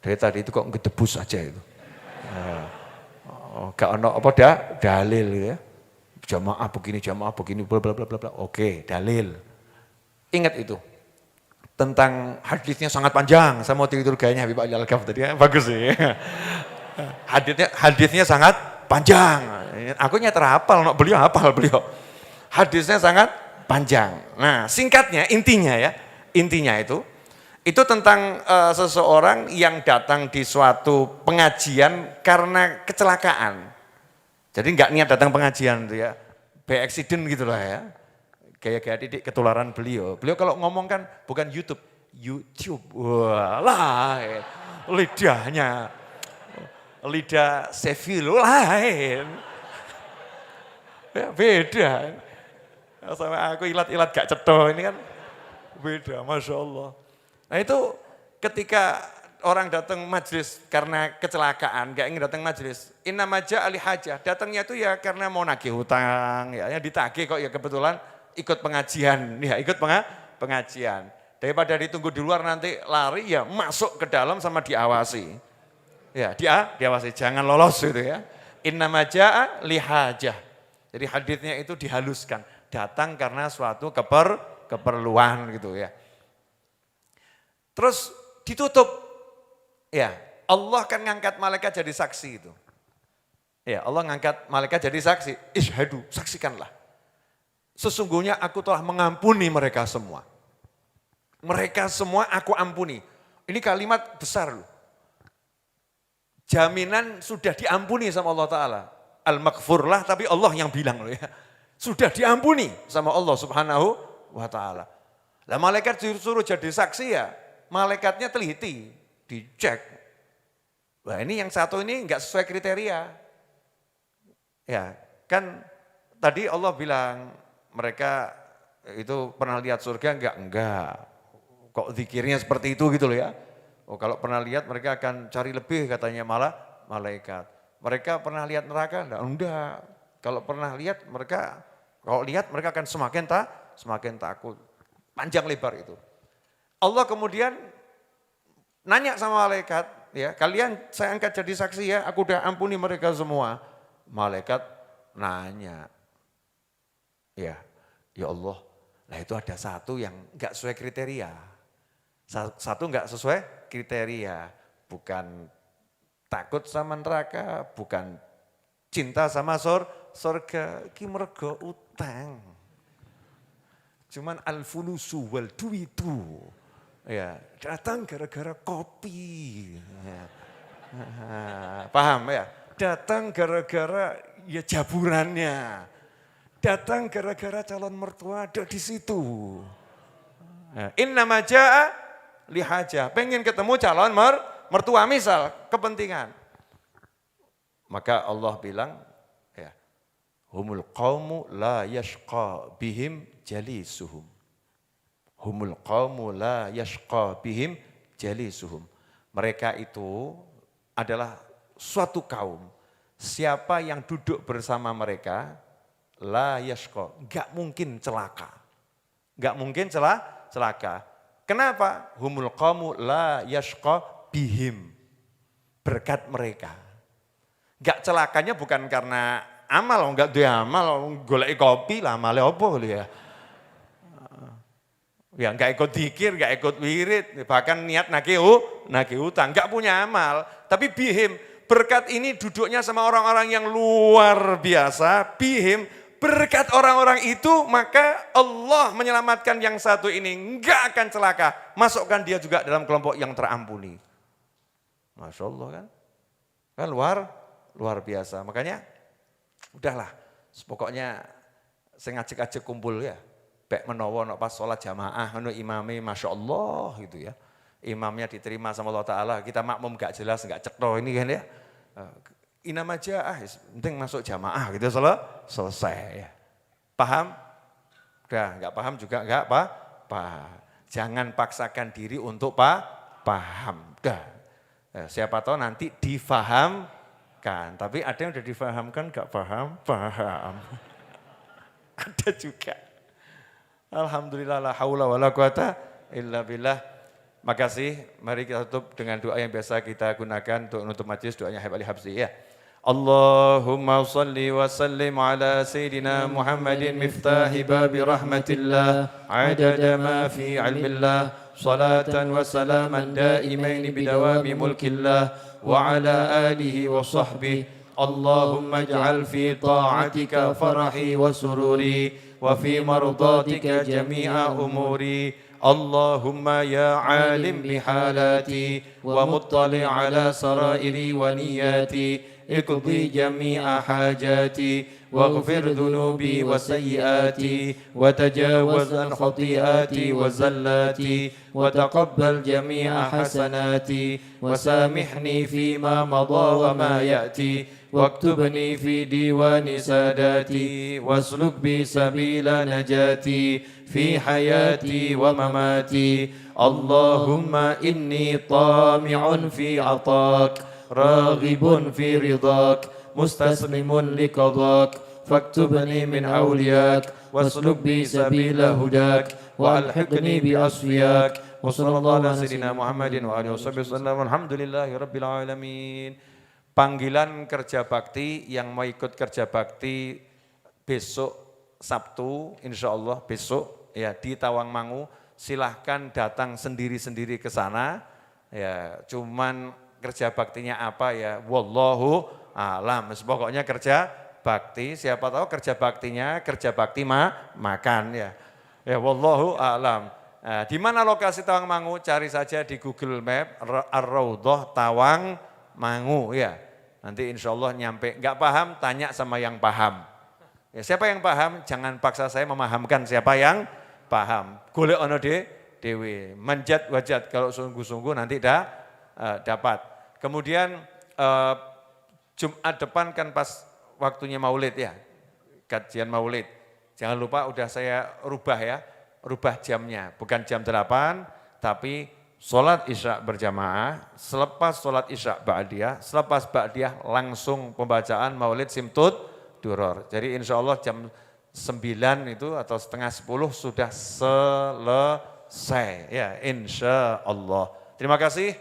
Dari tadi itu kok ngedebus aja itu. Gak ono apa dalil ya. Jamaah begini, bla bla bla bla bla. Oke, dalil. Ingat itu. Tentang hadisnya sangat panjang, saya mau tidur gayanya Habib Ali Al-Ghaf tadi ya, bagus sih. Hadisnya sangat panjang. Aku nyeter hafal, beliau hafal beliau. Hadisnya sangat panjang. Nah, singkatnya, intinya itu tentang seseorang yang datang di suatu pengajian karena kecelakaan. Jadi nggak niat datang pengajian itu ya, by accident gitu lah ya. Gaya-gaya Didik ketularan beliau. Beliau kalau ngomong kan bukan YouTube. Wah, lidahnya, lidah Seville lain. Ya, beda. Sama aku ilat-ilat gak cetho ini kan beda, Masya Allah. Nah itu ketika orang datang majlis karena kecelakaan, gak ingin datang majlis. Inna maja ali hajah, datangnya itu ya karena mau nagih hutang, ya ditagih kok ya kebetulan ikut pengajian, ya ikut pengajian. Daripada ditunggu di luar nanti lari ya masuk ke dalam sama diawasi. Ya diawasi, jangan lolos gitu ya. Inna maja li hajah. Jadi hadisnya itu dihaluskan, datang karena suatu keperluan gitu ya. Terus ditutup, ya Allah kan ngangkat malaikat jadi saksi itu. Ya Allah ngangkat malaikat jadi saksi, ishadu, saksikanlah. Sesungguhnya aku telah mengampuni mereka semua. Mereka semua aku ampuni. Ini kalimat besar loh. Jaminan sudah diampuni sama Allah Ta'ala. Al-Maghfur lah, tapi Allah yang bilang loh ya. Sudah diampuni sama Allah Subhanahu wa Ta'ala. Lah malaikat disuruh jadi saksi ya, malaikatnya teliti, dicek. Wah ini yang satu ini enggak sesuai kriteria. Ya, kan tadi Allah bilang mereka itu pernah lihat surga enggak. Kok zikirnya seperti itu gitu loh ya. Oh kalau pernah lihat mereka akan cari lebih katanya malah malaikat. Mereka pernah lihat neraka? Enggak. Kalau pernah lihat mereka akan semakin takut. Panjang lebar itu. Allah kemudian nanya sama malaikat, ya kalian saya angkat jadi saksi ya, aku udah ampuni mereka semua. Malaikat nanya, ya Allah, nah itu ada satu yang enggak sesuai kriteria. Satu enggak sesuai kriteria, bukan takut sama neraka, bukan cinta sama surga, ki mergo utang. Cuman al-fulusu wal duitu. Ya, datang gara-gara kopi. Ya. Paham ya? Datang gara-gara ya jaburannya. Datang gara-gara calon mertua ada di situ. Inna maja'a lihajah. Pengen ketemu calon mertua misal, kepentingan. Maka Allah bilang, ya, humul qawmu la yashqa bihim jalisuhum. Humul qawmu la yashqa bihim jalisuhum. Mereka itu adalah suatu kaum. Siapa yang duduk bersama mereka, la yashqa, enggak mungkin celaka. Enggak mungkin celaka. Kenapa? Humul qawmu la yashqa bihim, berkat mereka. Enggak celakanya bukan karena amal, enggak dia amal, golek kopi lah, amale apa ya. Ya enggak ikut zikir, enggak ikut wirid, bahkan niat nagih utang, enggak punya amal. Tapi bihim, berkat ini duduknya sama orang-orang yang luar biasa, bihim, berkat orang-orang itu maka Allah menyelamatkan yang satu ini, enggak akan celaka. Masukkan dia juga dalam kelompok yang terampuni. Masya Allah kan? Kan luar biasa. Makanya udahlah, pokoknya saya ngajak-ngajak kumpul ya. Bek menawa pas sholat jamaah, imami Masya Allah gitu ya. Imamnya diterima sama Allah Ta'ala, kita makmum gak jelas, gak cekno ini kan ya. Inam aja, penting masuk jamaah gitu selesai ya. Paham? Udah, gak paham juga gak paham. Jangan paksakan diri untuk paham. Udah, siapa tahu nanti difahamkan. Tapi ada yang udah difahamkan gak paham. Ada juga. Alhamdulillah la haula wala quwata illa billah. Makasih, mari kita tutup dengan doa yang biasa kita gunakan untuk menutup majlis, doanya Habib Ali Habsyi ya. Allahumma salli wa sallim ala Sayyidina Muhammadin miftahi babi rahmatillah adada ma fi ilmillah salatan wa salaman daimain bidawami mulkillah wa ala alihi wa sahbihi Allahumma ij'al fi ta'atika farahi wa sururi wa fi mardatika jami'a umuri اللهم يا عالم بحالاتي ومطلع على سرائري ونياتي اقضي جميع حاجاتي واغفر ذنوبي وسيئاتي وتجاوز عن خطيئاتي وزلاتي وتقبل جميع حسناتي وسامحني فيما مضى وما يأتي واكتبني في ديوان ساداتي واسلك بي سبيل نجاتي في حياتي ومماتي اللهم إني طامع في عطاك راغب في رضاك مستسلم لقضاك فاكتبني من أولياك واسلك بي سبيل هداك وألحقني بأصفياك وصلى الله على سيدنا محمد وآله وصحبه وسلم والحمد لله رب العالمين. Panggilan kerja bakti yang mau ikut kerja bakti besok Sabtu, insya Allah besok ya di Tawangmangu, silahkan datang sendiri-sendiri ke sana. Ya, cuman kerja baktinya apa ya, wallahu alam. Pokoknya kerja bakti, siapa tahu kerja baktinya kerja bakti makan ya. Ya, wallahu alam. Nah, di mana lokasi Tawangmangu? Cari saja di Google Map Ar-Raudhah Tawangmangu ya. Nanti insya Allah nyampe, nggak paham tanya sama yang paham. Ya, siapa yang paham jangan paksa saya memahamkan siapa yang paham. Golek ono dewe, manjat wajat kalau sungguh-sungguh nanti dapat. Kemudian Jumat depan kan pas waktunya maulid ya, kajian maulid. Jangan lupa udah saya rubah jamnya, bukan jam 8 tapi sholat isya berjamaah, selepas sholat isya ba'diyah, selepas ba'diyah langsung pembacaan maulid simtud duror. Jadi insya Allah jam 9 itu atau setengah 10 sudah selesai ya insya Allah. Terima kasih,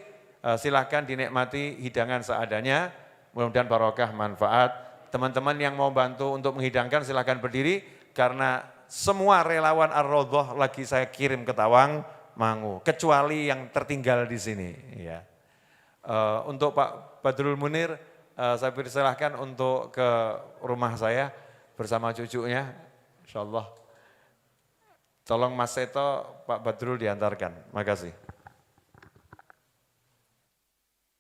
silahkan dinikmati hidangan seadanya, mudah-mudahan barokah manfaat. Teman-teman yang mau bantu untuk menghidangkan silahkan berdiri karena semua relawan Ar-Raudhah lagi saya kirim ke Tawangmangu, kecuali yang tertinggal di sini. Ya. Untuk Pak Badrul Munir, saya persilahkan untuk ke rumah saya bersama cucunya, insya Allah. Tolong Mas Seto, Pak Badrul diantarkan. Makasih.